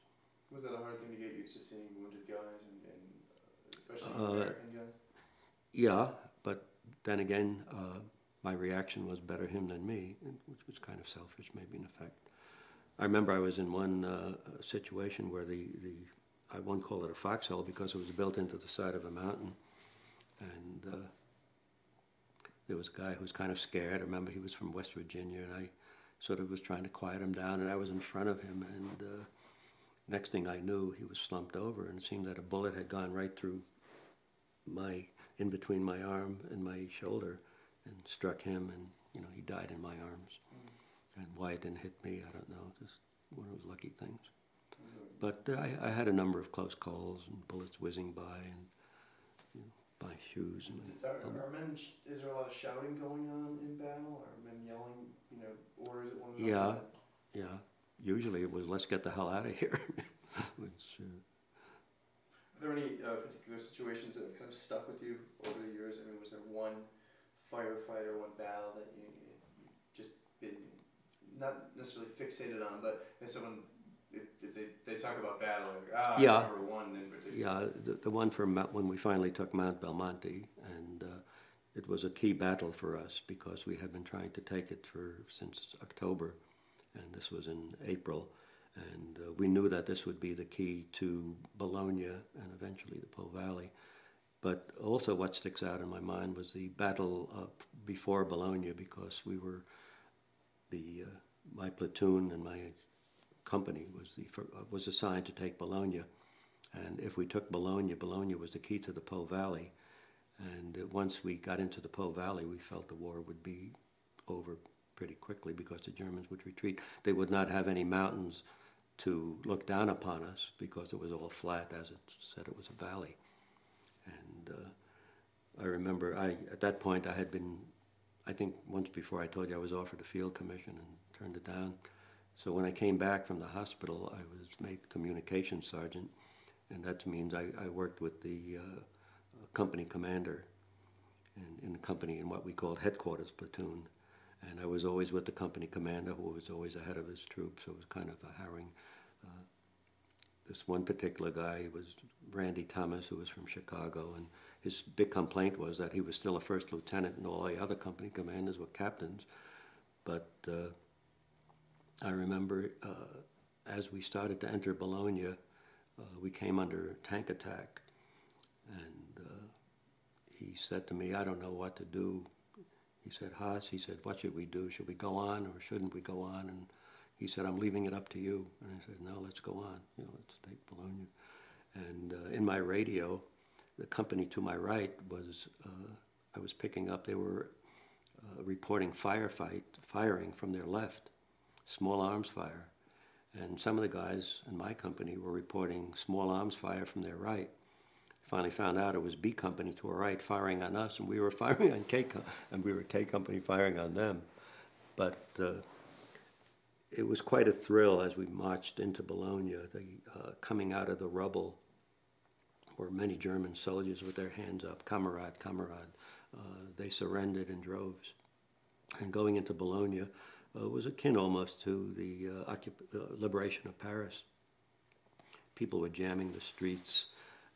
Was that a hard thing to get used to, seeing wounded guys, and especially American guys? Yeah, but then again, my reaction was better him than me, which was kind of selfish, maybe, in effect. I remember I was in one situation where I won't call it a foxhole because it was built into the side of a mountain, and there was a guy who was kind of scared. I remember he was from West Virginia, and I sort of was trying to quiet him down, and I was in front of him, and next thing I knew, he was slumped over, and it seemed that a bullet had gone right through in between my arm and my shoulder, and struck him, and, you know, he died in my arms. And why it didn't hit me, I don't know. Just one of those lucky things. But I had a number of close calls and bullets whizzing by, and, you know, my shoes. And is there a lot of shouting going on in battle? Are men yelling, you know, orders at one another? Yeah. Usually it was, let's get the hell out of here. Which, Are there any particular situations that have kind of stuck with you over the years? I mean, was there one firefighter, one battle that you just been not necessarily fixated on, but as someone, if they talk about battle, like, Yeah. I remember one in particular. Yeah, the one from when we finally took Mount Belmonte, and it was a key battle for us because we had been trying to take it since October, and this was in April, and we knew that this would be the key to Bologna and eventually the Po Valley. But also what sticks out in my mind was the battle before Bologna, because we were my platoon and my company was assigned to take Bologna, and if we took Bologna, Bologna was the key to the Po Valley, and once we got into the Po Valley, we felt the war would be over pretty quickly because the Germans would retreat. They would not have any mountains to look down upon us because it was all flat, as it said it was a valley. And I remember at that point I had been, I think once before I told you I was offered a field commission and turned it down. So when I came back from the hospital, I was made communications sergeant, and that means I worked with the company commander in the company in what we called headquarters platoon. And I was always with the company commander, who was always ahead of his troops, so it was kind of a harrowing. This one particular guy was Randy Thomas, who was from Chicago, and his big complaint was that he was still a first lieutenant and all the other company commanders were captains. But I remember as we started to enter Bologna, we came under tank attack, and he said to me, "I don't know what to do." He said, "Haas," he said, "what should we do? Should we go on or shouldn't we go on?" And he said, "I'm leaving it up to you." And I said, "No, let's go on. You know, let's take Bologna." And in my radio, the company to my right was, I was picking up, they were reporting firing from their left, small arms fire. And some of the guys in my company were reporting small arms fire from their right. Finally found out it was B Company to our right firing on us, and we were firing on K Company firing on them. But it was quite a thrill as we marched into Bologna. Coming out of the rubble were many German soldiers with their hands up, "Kamerad, Kamerad." They surrendered in droves. And going into Bologna was akin almost to the liberation of Paris. People were jamming the streets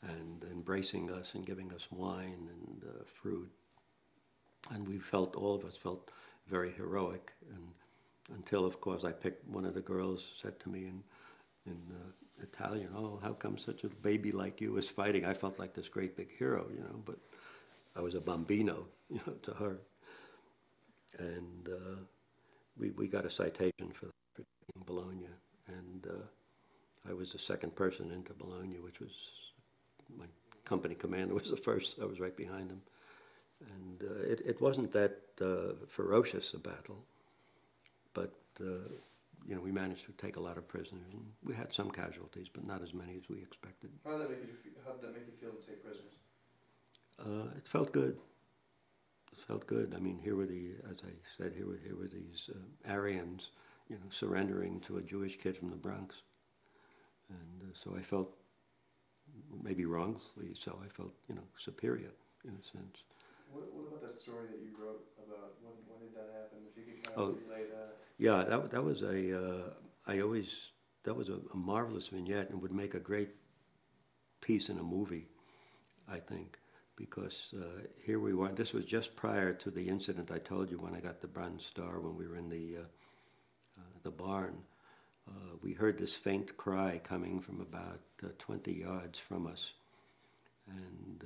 and embracing us and giving us wine and fruit. And all of us felt very heroic. And until, of course, one of the girls said to me in Italian, "Oh, how come such a baby like you is fighting?" I felt like this great big hero, you know, but I was a bambino, you know, to her. And we got a citation for taking Bologna. And I was the second person into Bologna, which was my company commander was the first. I was right behind him. And it wasn't that ferocious a battle, but you know, we managed to take a lot of prisoners, and we had some casualties, but not as many as we expected. How did that make you feel to take prisoners? It felt good. It felt good. I mean, as I said, here were these Aryans, you know, surrendering to a Jewish kid from the Bronx, and so I felt, maybe wrongly so, I felt, you know, superior in a sense. What about that story that you wrote about? When did that happen? If you could kind of relay that. Yeah, that was a marvelous vignette and would make a great piece in a movie, I think, because here we were. This was just prior to the incident I told you when I got the Bronze Star, when we were in the barn. We heard this faint cry coming from about 20 yards from us, and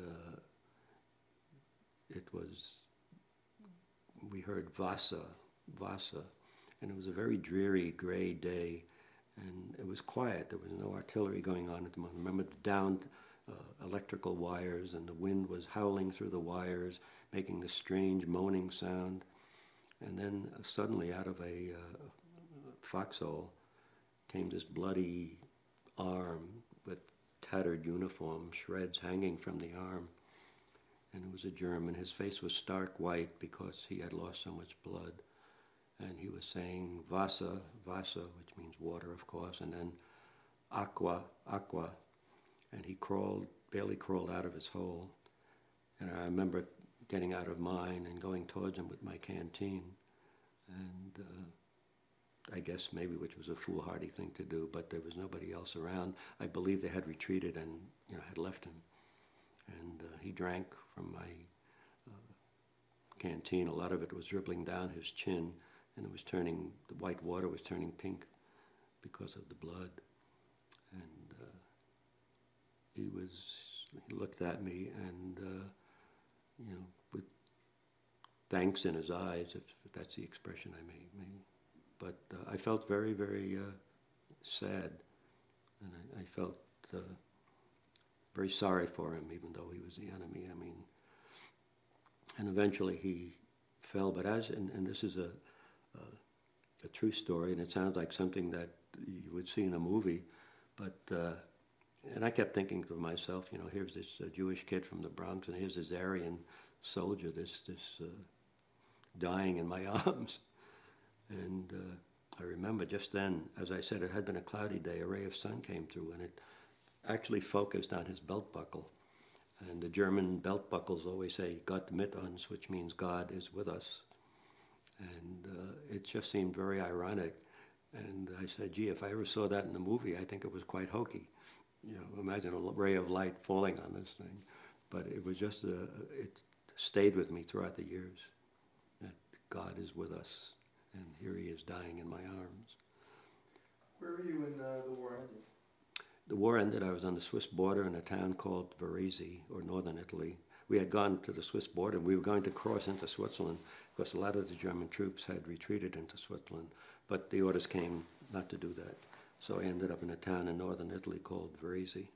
we heard Vasa, Vasa, and it was a very dreary gray day, and it was quiet. There was no artillery going on at the moment. Remember the downed electrical wires, and the wind was howling through the wires, making this strange moaning sound. And then suddenly out of a foxhole came this bloody arm with tattered uniform, shreds hanging from the arm. And it was a German. His face was stark white because he had lost so much blood. And he was saying Wasser, Wasser, which means water, of course, and then Aqua, Aqua. and he barely crawled out of his hole. And I remember getting out of mine and going towards him with my canteen, and I guess maybe which was a foolhardy thing to do, but there was nobody else around. I believe they had retreated and had left him, and he drank from my canteen. A lot of it was dribbling down his chin, and the white water was turning pink because of the blood. And he looked at me and, with thanks in his eyes, if that's the expression I may. But I felt very, very sad, and I felt very sorry for him, even though he was the enemy. I mean, and eventually he fell. But and this is a true story, and it sounds like something that you would see in a movie. But and I kept thinking to myself, here's this Jewish kid from the Bronx, and here's this Aryan soldier, this dying in my arms. And I remember just then, as I said, it had been a cloudy day. A ray of sun came through, and it actually focused on his belt buckle. And the German belt buckles always say "Gott mit uns," which means God is with us. And it just seemed very ironic. And I said, gee, if I ever saw that in a movie, I think it was quite hokey. Imagine a ray of light falling on this thing. But it was just, it stayed with me throughout the years, that God is with us, and here he is dying in my arms. Where were you when the war ended? The war ended, I was on the Swiss border in a town called Varese, or northern Italy. We had gone to the Swiss border. We were going to cross into Switzerland, because a lot of the German troops had retreated into Switzerland, but the orders came not to do that. So I ended up in a town in northern Italy called Varese.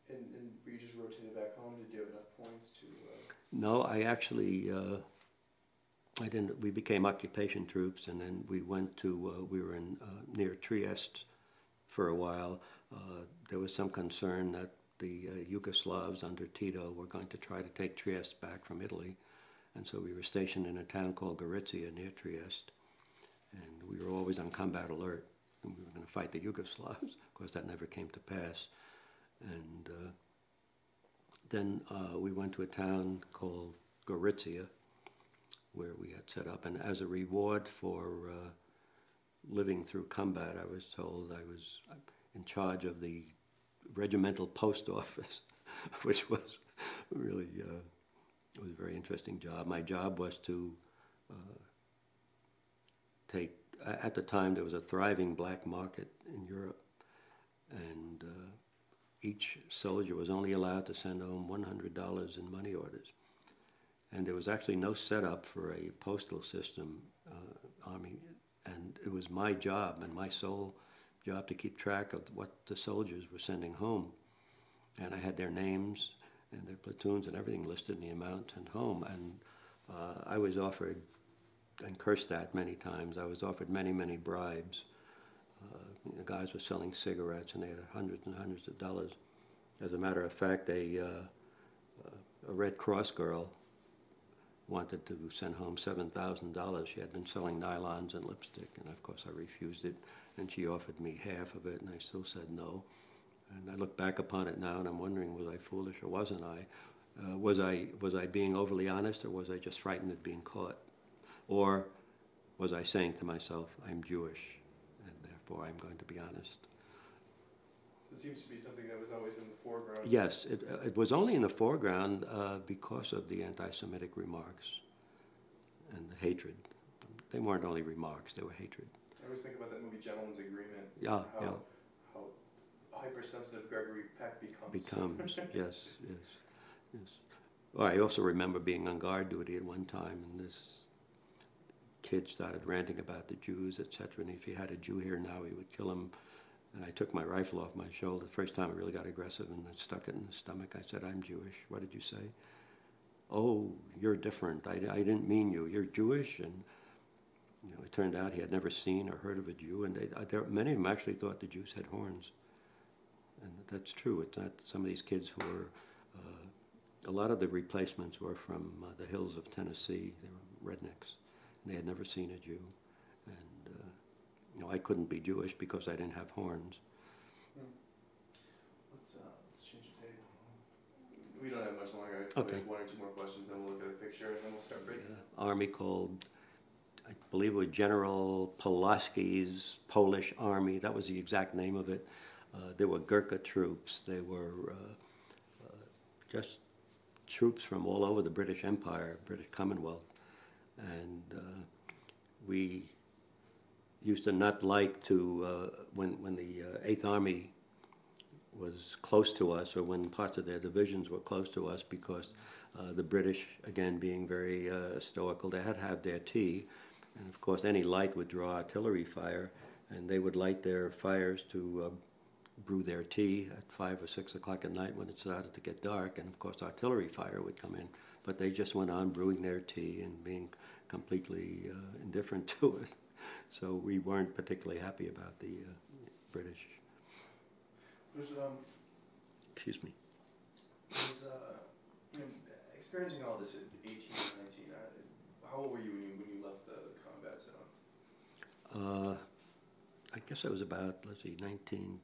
And were you just rotated back home? Did you have enough points to... No, I actually, I didn't. We became occupation troops, and then we went to, we were in near Trieste for a while. There was some concern that the Yugoslavs under Tito were going to try to take Trieste back from Italy. And so we were stationed in a town called Gorizia near Trieste. And we were always on combat alert. And we were going to fight the Yugoslavs. Of course, that never came to pass. And then we went to a town called Gorizia, where we had set up. And as a reward for living through combat, I was told I was in charge of the regimental post office, which was really it was a very interesting job. My job was to take, at the time there was a thriving black market in Europe, and each soldier was only allowed to send home $100 in money orders. And there was actually no setup for a postal system, army, and it was my job and my sole job to keep track of what the soldiers were sending home. And I had their names and their platoons and everything listed in the amount sent home. And I was offered, and cursed at many times, I was offered many, many bribes. The guys were selling cigarettes, and they had hundreds and hundreds of dollars. As a matter of fact, a Red Cross girl wanted to send home $7,000. She had been selling nylons and lipstick, and of course I refused it. And she offered me half of it, and I still said no. And I look back upon it now, and I'm wondering, was I foolish or wasn't I? Was I being overly honest, or was I just frightened of being caught? Or was I saying to myself, I'm Jewish, and therefore I'm going to be honest? It seems to be something that was always in the foreground. Yes, it was only in the foreground because of the anti-Semitic remarks and the hatred. They weren't only remarks, they were hatred. I always think about that movie, Gentleman's Agreement. Yeah, how hypersensitive Gregory Peck becomes. Yes. Well, I also remember being on guard duty at one time, and this kid started ranting about the Jews, etc. And if he had a Jew here now, he would kill him. And I took my rifle off my shoulder. The first time I really got aggressive, and I stuck it in the stomach. I said, I'm Jewish. What did you say? Oh, you're different. I didn't mean you. You're Jewish. And it turned out he had never seen or heard of a Jew. And many of them actually thought the Jews had horns. And that's true. It's not some of these kids who were, a lot of the replacements were from the hills of Tennessee. They were rednecks. And they had never seen a Jew. And I couldn't be Jewish because I didn't have horns. Let's change the tape. We don't have much longer. Okay. One or two more questions, then we'll look at a picture, and then we'll start breaking. Army called, I believe it was General Pulaski's Polish Army. That was the exact name of it. There were Gurkha troops. They were just troops from all over the British Empire, British Commonwealth. And we used to not like to, when the 8th Army was close to us, or when parts of their divisions were close to us, because the British, again, being very stoical, they had to have their tea. And of course, any light would draw artillery fire, and they would light their fires to brew their tea at 5 or 6 o'clock at night when it started to get dark, and of course artillery fire would come in. But they just went on brewing their tea and being completely indifferent to it. So we weren't particularly happy about the British. Excuse me. Experiencing all this at 18 and 19, how old were you when you left the combat zone? I guess I was about, let's see, 19,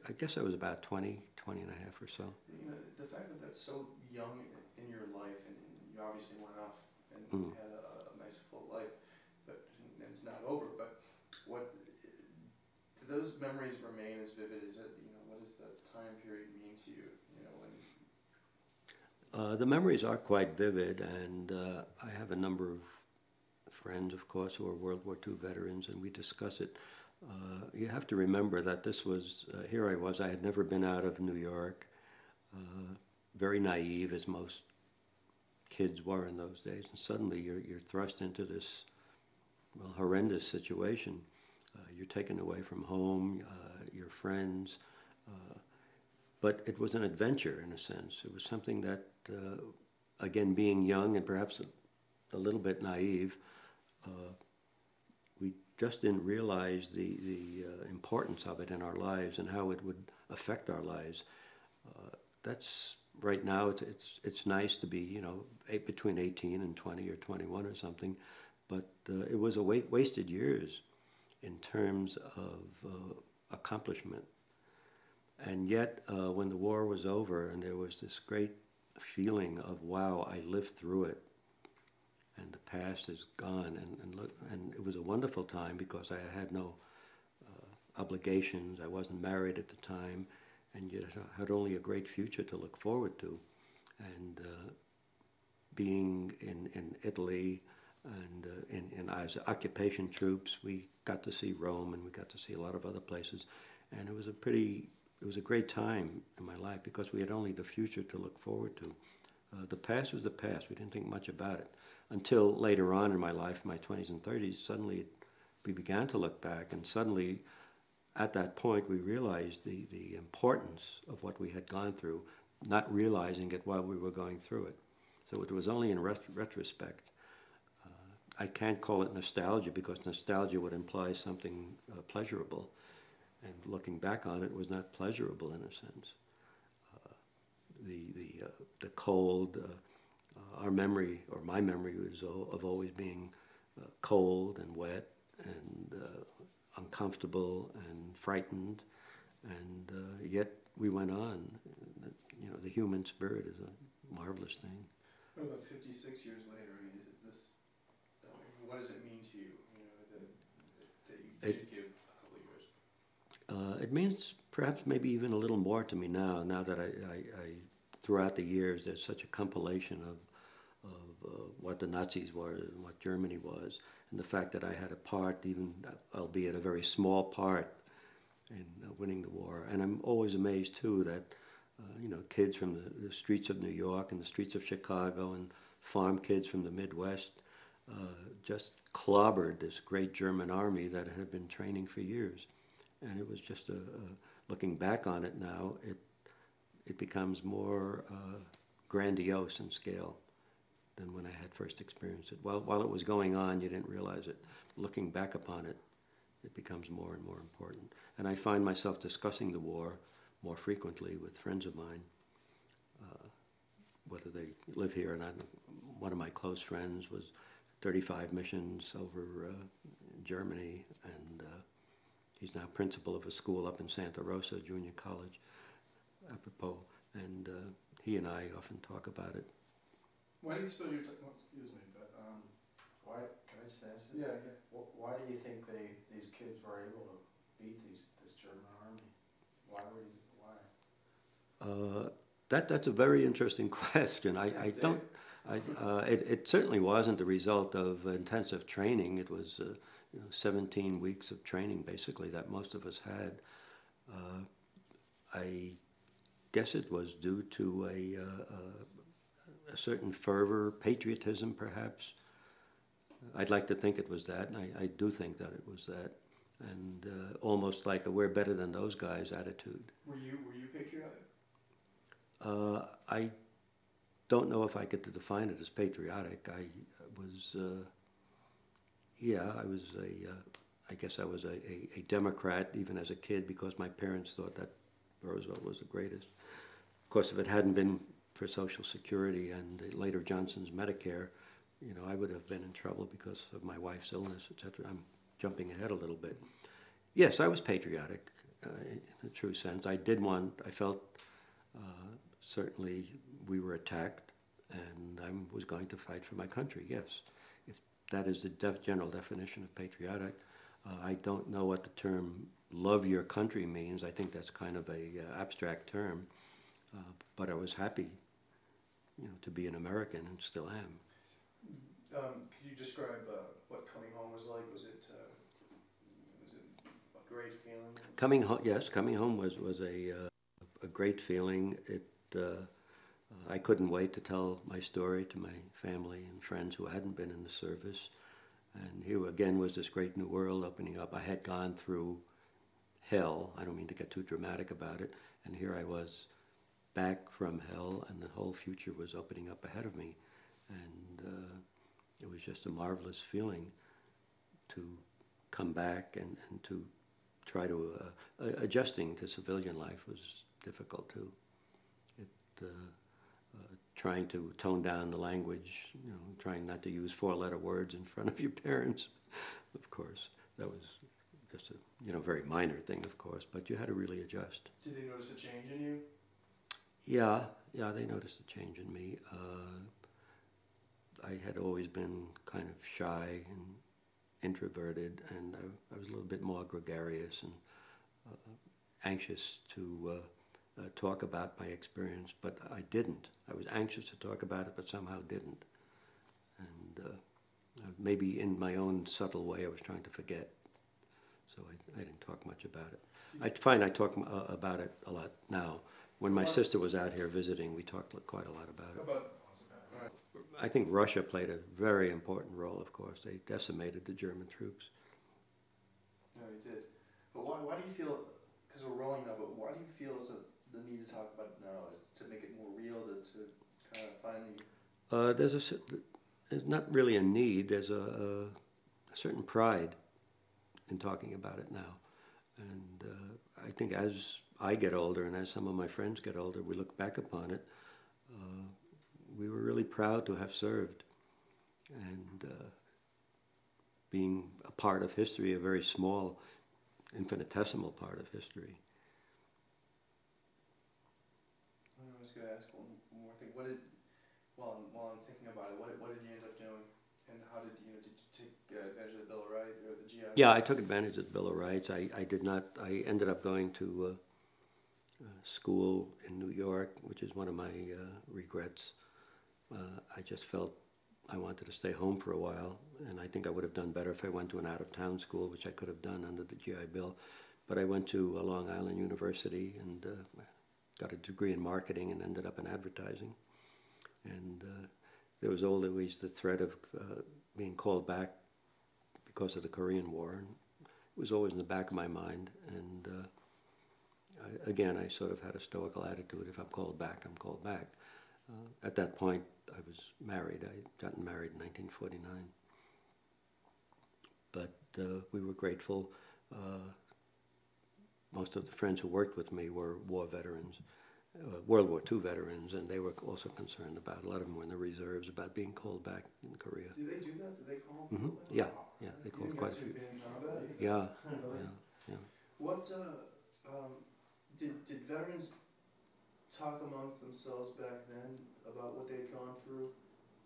I guess I was about 20 and a half or so. The fact that that's so young in your life, and you obviously went off and had a nice full life, but and it's not over, but what, do those memories remain as vivid as it, what does that time period mean to you, when... The memories are quite vivid, and I have a number of friends, of course, who are World War II veterans, and we discuss it. You have to remember that this was, here I had never been out of New York, very naive, as most kids were in those days, and suddenly you're thrust into this, well, horrendous situation. You're taken away from home, your friends, but it was an adventure in a sense. It was something that, again, being young and perhaps a little bit naive, we just didn't realize the importance of it in our lives and how it would affect our lives. That's right now. It's nice to be between 18 and 20 or 21 or something, but it was a wasted years in terms of accomplishment. And yet, when the war was over, and there was this great feeling of, wow, I lived through it, and the past is gone, and it was a wonderful time because I had no obligations. I wasn't married at the time, and yet I had only a great future to look forward to. And being in Italy and in as occupation troops, we got to see Rome, and we got to see a lot of other places, and it was a great time in my life because we had only the future to look forward to. The past was the past. We didn't think much about it. Until later on in my life, my 20s and 30s, suddenly we began to look back, and suddenly at that point we realized the importance of what we had gone through, not realizing it while we were going through it. So it was only in retrospect. I can't call it nostalgia because nostalgia would imply something pleasurable, and looking back on it was not pleasurable in a sense. The cold, our memory, or my memory, was of always being cold and wet and uncomfortable and frightened, and yet we went on. The human spirit is a marvelous thing. What about 56 years later? What does it mean to you? That you did give a couple of years. It means perhaps maybe even a little more to me now that I throughout the years, there's such a compilation of what the Nazis were and what Germany was, and the fact that I had a part, even albeit a very small part, in winning the war. And I'm always amazed too that kids from the streets of New York and the streets of Chicago and farm kids from the Midwest just clobbered this great German army that had been training for years. And it was just looking back on it now, it becomes more grandiose in scale than when I had first experienced it. While it was going on, you didn't realize it. Looking back upon it, it becomes more and more important. And I find myself discussing the war more frequently with friends of mine, whether they live here or not. One of my close friends was 35 missions over Germany, and he's now principal of a school up in Santa Rosa, junior college, apropos, and he and I often talk about it. Why do you suppose you're talking, excuse me, but, why, can I just ask yeah, you? Why do you think these kids were able to beat this German army? Why? That's a very interesting question. It certainly wasn't the result of intensive training. It was 17 weeks of training basically that most of us had. I guess it was due to a certain fervor, patriotism perhaps. I'd like to think it was that, and I do think that it was that, and almost like a "we're better than those guys" attitude. Were you patriotic? I don't know if I could define it as patriotic. I was, I guess I was a Democrat even as a kid because my parents thought that Roosevelt was the greatest. Of course, if it hadn't been for Social Security and later Johnson's Medicare, I would have been in trouble because of my wife's illness, etc. I'm jumping ahead a little bit. Yes, I was patriotic in a true sense. I felt certainly we were attacked, and I was going to fight for my country, yes. If that is the general definition of patriotic. I don't know what the term love your country means. I think that's kind of a abstract term, but I was happy, to be an American, and still am. Could you describe what coming home was like? Was it a great feeling? Coming home, yes. Coming home was a great feeling. I couldn't wait to tell my story to my family and friends who hadn't been in the service. And here again was this great new world opening up. I had gone through hell. I don't mean to get too dramatic about it. And here I was back from hell, and the whole future was opening up ahead of me. And it was just a marvelous feeling to come back and to try to, adjusting to civilian life was difficult too. Trying to tone down the language, trying not to use four-letter words in front of your parents, of course. That was just a, very minor thing, of course, but you had to really adjust. Did they notice a change in you? Yeah, they noticed a change in me. I had always been kind of shy and introverted, and I was a little bit more gregarious and anxious to talk about my experience, but I didn't. I was anxious to talk about it, but somehow didn't. And maybe in my own subtle way, I was trying to forget. So I didn't talk much about it. I find I talk about it a lot now. When my sister was out here visiting, we talked quite a lot about it. I think Russia played a very important role, of course. They decimated the German troops. No, they did. But why do you feel, because we're rolling now, but why do you feel is the need to talk about it now, is to make it more real, to kind of finally... There's not really a need. There's a certain pride in talking about it now. And I think as I get older and as some of my friends get older, we look back upon it. We were really proud to have served and being a part of history, a very small, infinitesimal part of history. I was going to ask one more thing. While I'm thinking about it, what did you end up doing? And how did you take advantage of the Bill of Rights or the GI? Yeah, I took advantage of the Bill of Rights. I ended up going to school in New York, which is one of my regrets. I just felt I wanted to stay home for a while, and I think I would have done better if I went to an out-of-town school, which I could have done under the GI Bill. But I went to Long Island University and got a degree in marketing and ended up in advertising. And there was always the threat of being called back because of the Korean War. And it was always in the back of my mind. And again, I sort of had a stoical attitude. If I'm called back, I'm called back. At that point, I was married. I had gotten married in 1949. But we were grateful. Most of the friends who worked with me were war veterans. World War II veterans, and they were also concerned about, a lot of them were in the reserves, about being called back in Korea. Do they do that? Do they call Mm-hmm. people back? Yeah, they You called didn't quite a get to few. be in combat? Yeah, yeah. What, did veterans talk amongst themselves back then about what they'd gone through?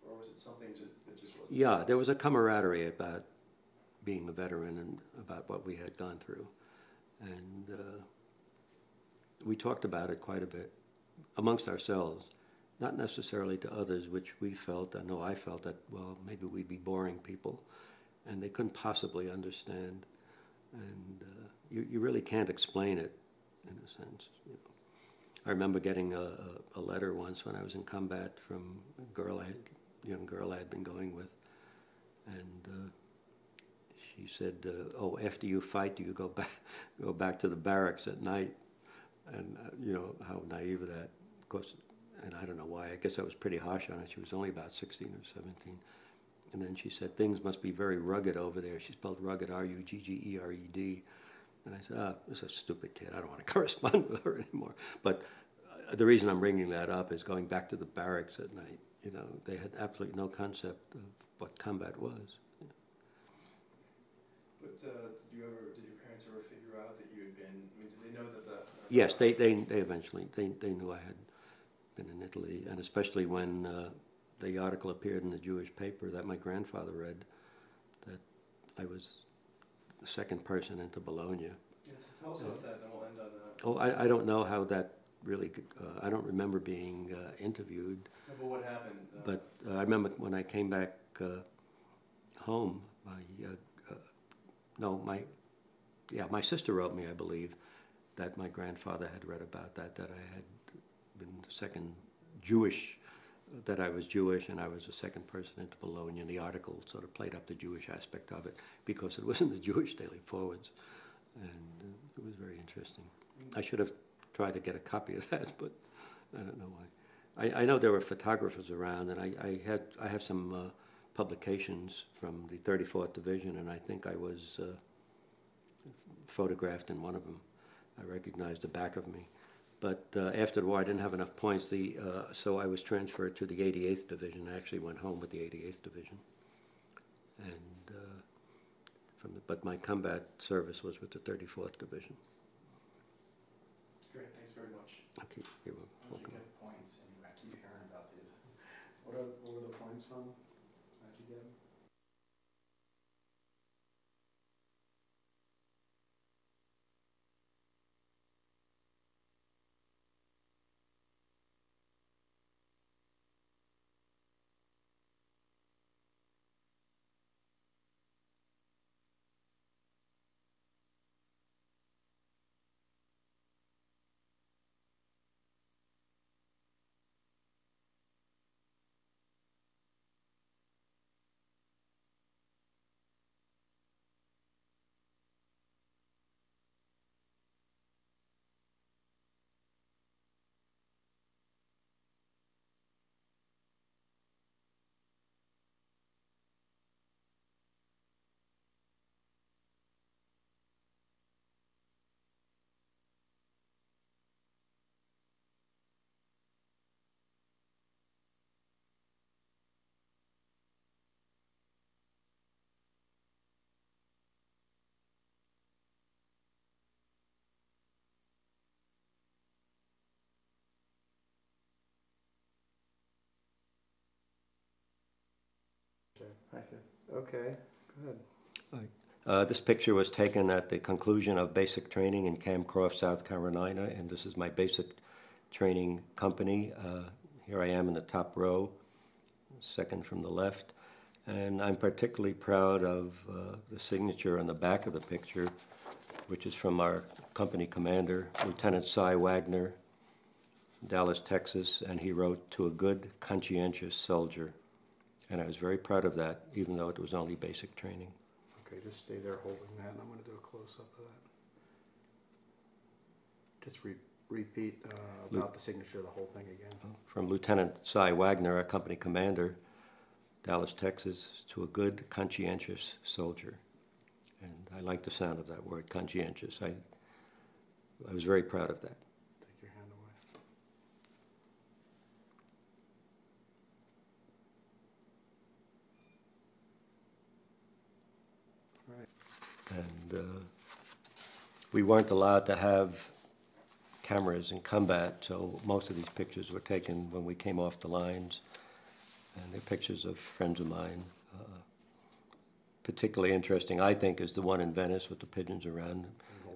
Or was it something that just wasn't? Yeah, there was a camaraderie about being a veteran and about what we had gone through. And we talked about it quite a bit amongst ourselves, not necessarily to others, which we felt, I know I felt that, well, maybe we'd be boring people, and they couldn't possibly understand. And you really can't explain it, in a sense. You know. I remember getting a letter once when I was in combat from a young girl I had been going with, and she said, "Oh, after you fight, do you go back to the barracks at night?" And you know how naive that, of course. And I don't know why. I guess I was pretty harsh on her. She was only about 16 or 17. And then she said, "Things must be very rugged over there." She spelled rugged, R-U-G-G-E-R-E-D. And I said, this is a stupid kid. I don't want to correspond with her anymore. But the reason I'm bringing that up is going back to the barracks at night. You know, they had absolutely no concept of what combat was. You know. But did your parents ever figure out that you had been? I mean, did they know that? Yes, they eventually they knew I had been in Italy, and especially when the article appeared in the Jewish paper that my grandfather read, that I was the second person into Bologna. Yeah, tell us about that, then we'll end on that. Oh, I don't know how that really, I don't remember being interviewed. No, but what happened? But I remember when I came back home, my sister wrote me, I believe, that my grandfather had read about that I had been the second Jewish, that I was Jewish and I was the second person into Bologna, and the article sort of played up the Jewish aspect of it because it was in the Jewish Daily Forwards, and it was very interesting. I should have tried to get a copy of that, but I don't know why. I know there were photographers around, and I have some publications from the 34th Division, and I think I was photographed in one of them. I recognized the back of me. But after the war, I didn't have enough points, so I was transferred to the 88th Division. I actually went home with the 88th Division. And but my combat service was with the 34th Division. Great, thanks very much. Okay, you're welcome. How'd you get points? Anyway, I keep hearing about these. What were the points from? How'd you get them? Okay, good. This picture was taken at the conclusion of basic training in Camp Croft, South Carolina, and this is my basic training company. Here I am in the top row, second from the left, and I'm particularly proud of the signature on the back of the picture, which is from our company commander, Lieutenant Cy Wagner, Dallas, Texas, and he wrote, "To a good, conscientious soldier." And I was very proud of that, even though it was only basic training. Okay, just stay there holding that, and I'm going to do a close-up of that. Just repeat about the signature of the whole thing again. From Lieutenant Cy Wagner, our company commander, Dallas, Texas, to a good, conscientious soldier. And I like the sound of that word, conscientious. I was very proud of that. Take your hand away. And we weren't allowed to have cameras in combat, so most of these pictures were taken when we came off the lines, and they're pictures of friends of mine. Particularly interesting, I think, is the one in Venice with the pigeons around.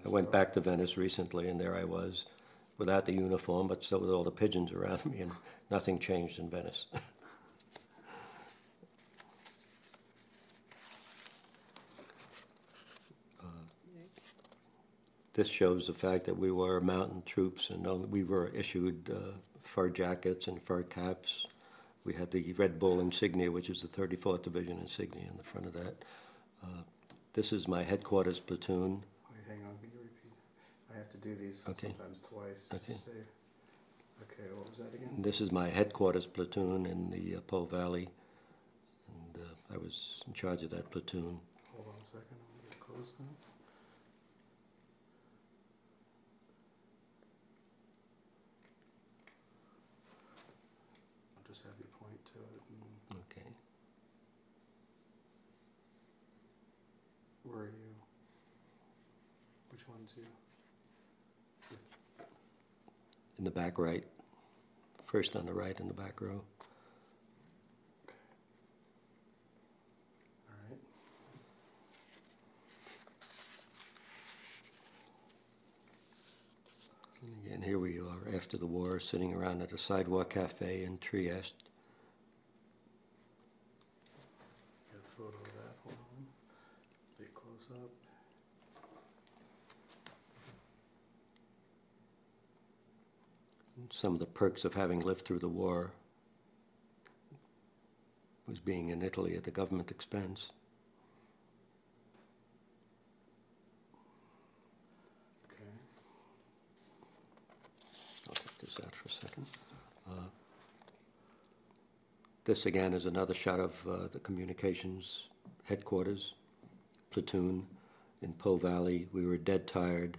I went back to Venice recently, and there I was, without the uniform, but still with all the pigeons around me, and nothing changed in Venice. This shows the fact that we were mountain troops, and we were issued fur jackets and fur caps. We had the Red Bull insignia, which is the 34th Division insignia in the front of that. This is my headquarters platoon. Wait, hang on, can you repeat? I have to do these sometimes twice. Okay. Just say, okay, what was that again? This is my headquarters platoon in the Po Valley, and I was in charge of that platoon. Hold on a second, I'm going to get close now. I'll just have you point to it. Okay. Where are you? Which one's you? In the back right. First on the right in the back row. Okay. All right. And again, here we are after the war, sitting around at a sidewalk cafe in Trieste. Get a photo of that. Hold on. Get close up. Some of the perks of having lived through the war was being in Italy at the government expense. Okay. I'll put this out for a second. This again is another shot of the communications headquarters, platoon in Po Valley. We were dead tired.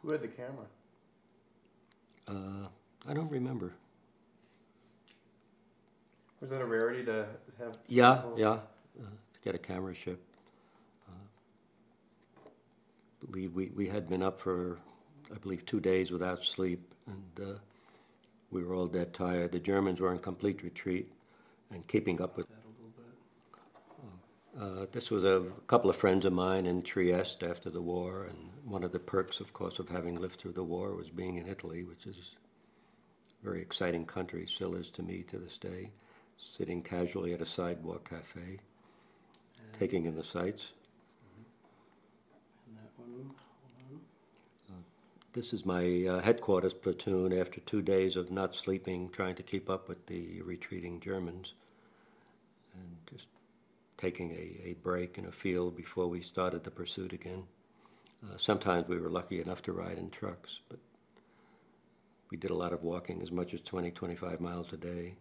Who had the camera? I don't remember. Was that a rarity to have? Yeah, people? yeah, to get a camera ship. We had been up for, I believe, 2 days without sleep, and we were all dead tired. The Germans were in complete retreat and keeping up with that a little bit. This was a couple of friends of mine in Trieste after the war, and one of the perks, of course, of having lived through the war was being in Italy, which is a very exciting country, still is to me to this day, sitting casually at a sidewalk cafe, taking in the sights. And that one, hold on. This is my headquarters platoon after 2 days of not sleeping, trying to keep up with the retreating Germans, and just taking a break in a field before we started the pursuit again. Sometimes we were lucky enough to ride in trucks, but we did a lot of walking, as much as 20, 25 miles a day.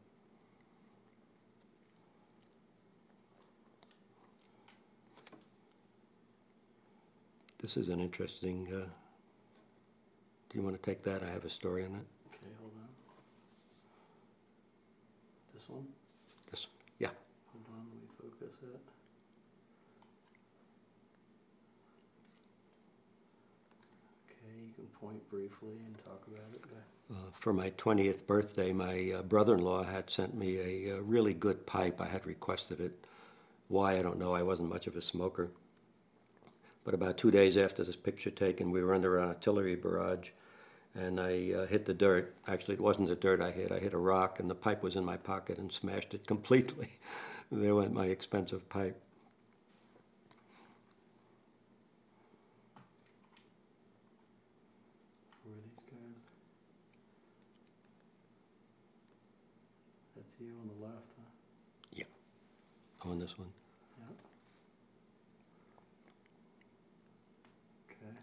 This is an interesting, do you want to take that? I have a story on it. Okay, hold on. This one? This, yeah. Hold on, let me focus it. Okay, you can point briefly and talk about it. For my 20th birthday, my brother-in-law had sent me a really good pipe. I had requested it. Why, I don't know. I wasn't much of a smoker. But about 2 days after this picture taken, we were under an artillery barrage, and I hit the dirt. Actually, it wasn't the dirt I hit a rock, and the pipe was in my pocket and smashed it completely. There went my expensive pipe. Who are these guys? That's you on the left, huh? Yeah. On this one. Yep. Okay.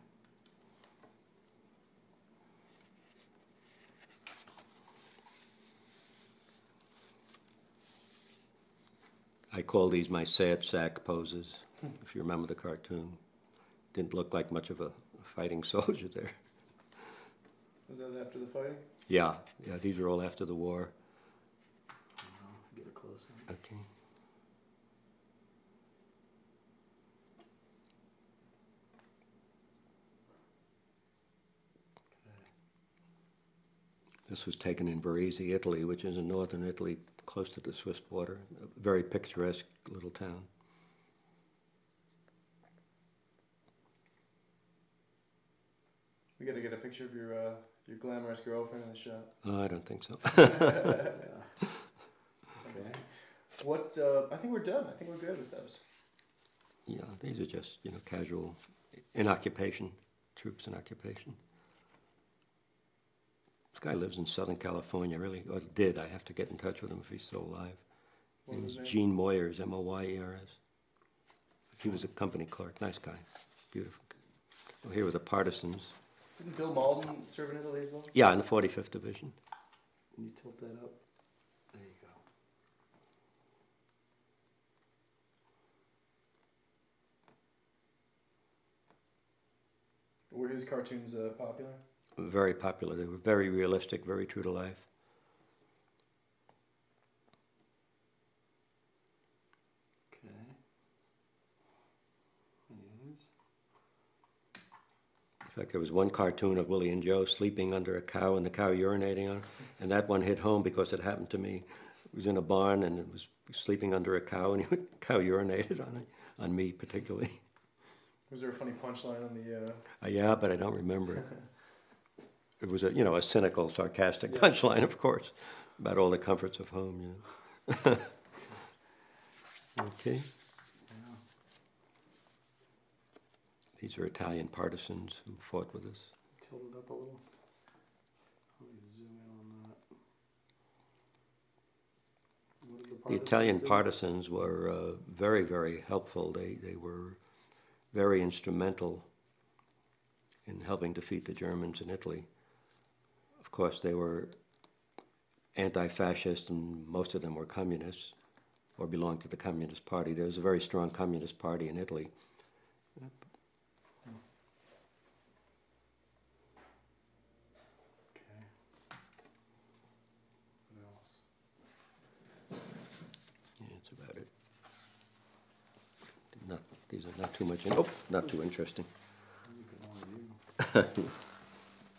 I call these my sad sack poses, if you remember the cartoon. Didn't look like much of a fighting soldier there. Was that after the fighting? Yeah, these are all after the war. Get a close close. Okay. This was taken in Varese, Italy, which is in northern Italy, close to the Swiss border. A very picturesque little town. We got to get a picture of your glamorous girlfriend in the shot. I don't think so. Okay. What? I think we're done. I think we're good with those. Yeah, these are just, you know, casual, in occupation, troops in occupation. This guy lives in Southern California, really, or did. I have to get in touch with him if he's still alive. His name was Gene Moyers, M-O-Y-E-R-S. He was a company clerk. Nice guy. Beautiful. Well, here were the partisans. Didn't Bill Malden serve in Italy as well? Yeah, in the 45th Division. Can you tilt that up? There you go. Were his cartoons popular? Very popular. They were very realistic, very true to life. Okay. Any others? In fact, there was one cartoon of Willie and Joe sleeping under a cow and the cow urinating on it, and that one hit home because it happened to me. It was in a barn and it was sleeping under a cow, and the cow urinated on it, on me particularly. Was there a funny punchline on the? Yeah, but I don't remember it. It was a, you know, a cynical, sarcastic punchline, of course, about all the comforts of home. You know. Okay. Yeah. These are Italian partisans who fought with us. Tilt it up a little. Let me zoom in on that. What did The Italian partisans were very, very helpful. They were very instrumental in helping defeat the Germans in Italy. Of course, they were anti-fascist, and most of them were communists or belonged to the Communist Party. There was a very strong Communist Party in Italy. Okay. What else? Yeah, that's about it. These are not too much. Not too interesting. You can only do.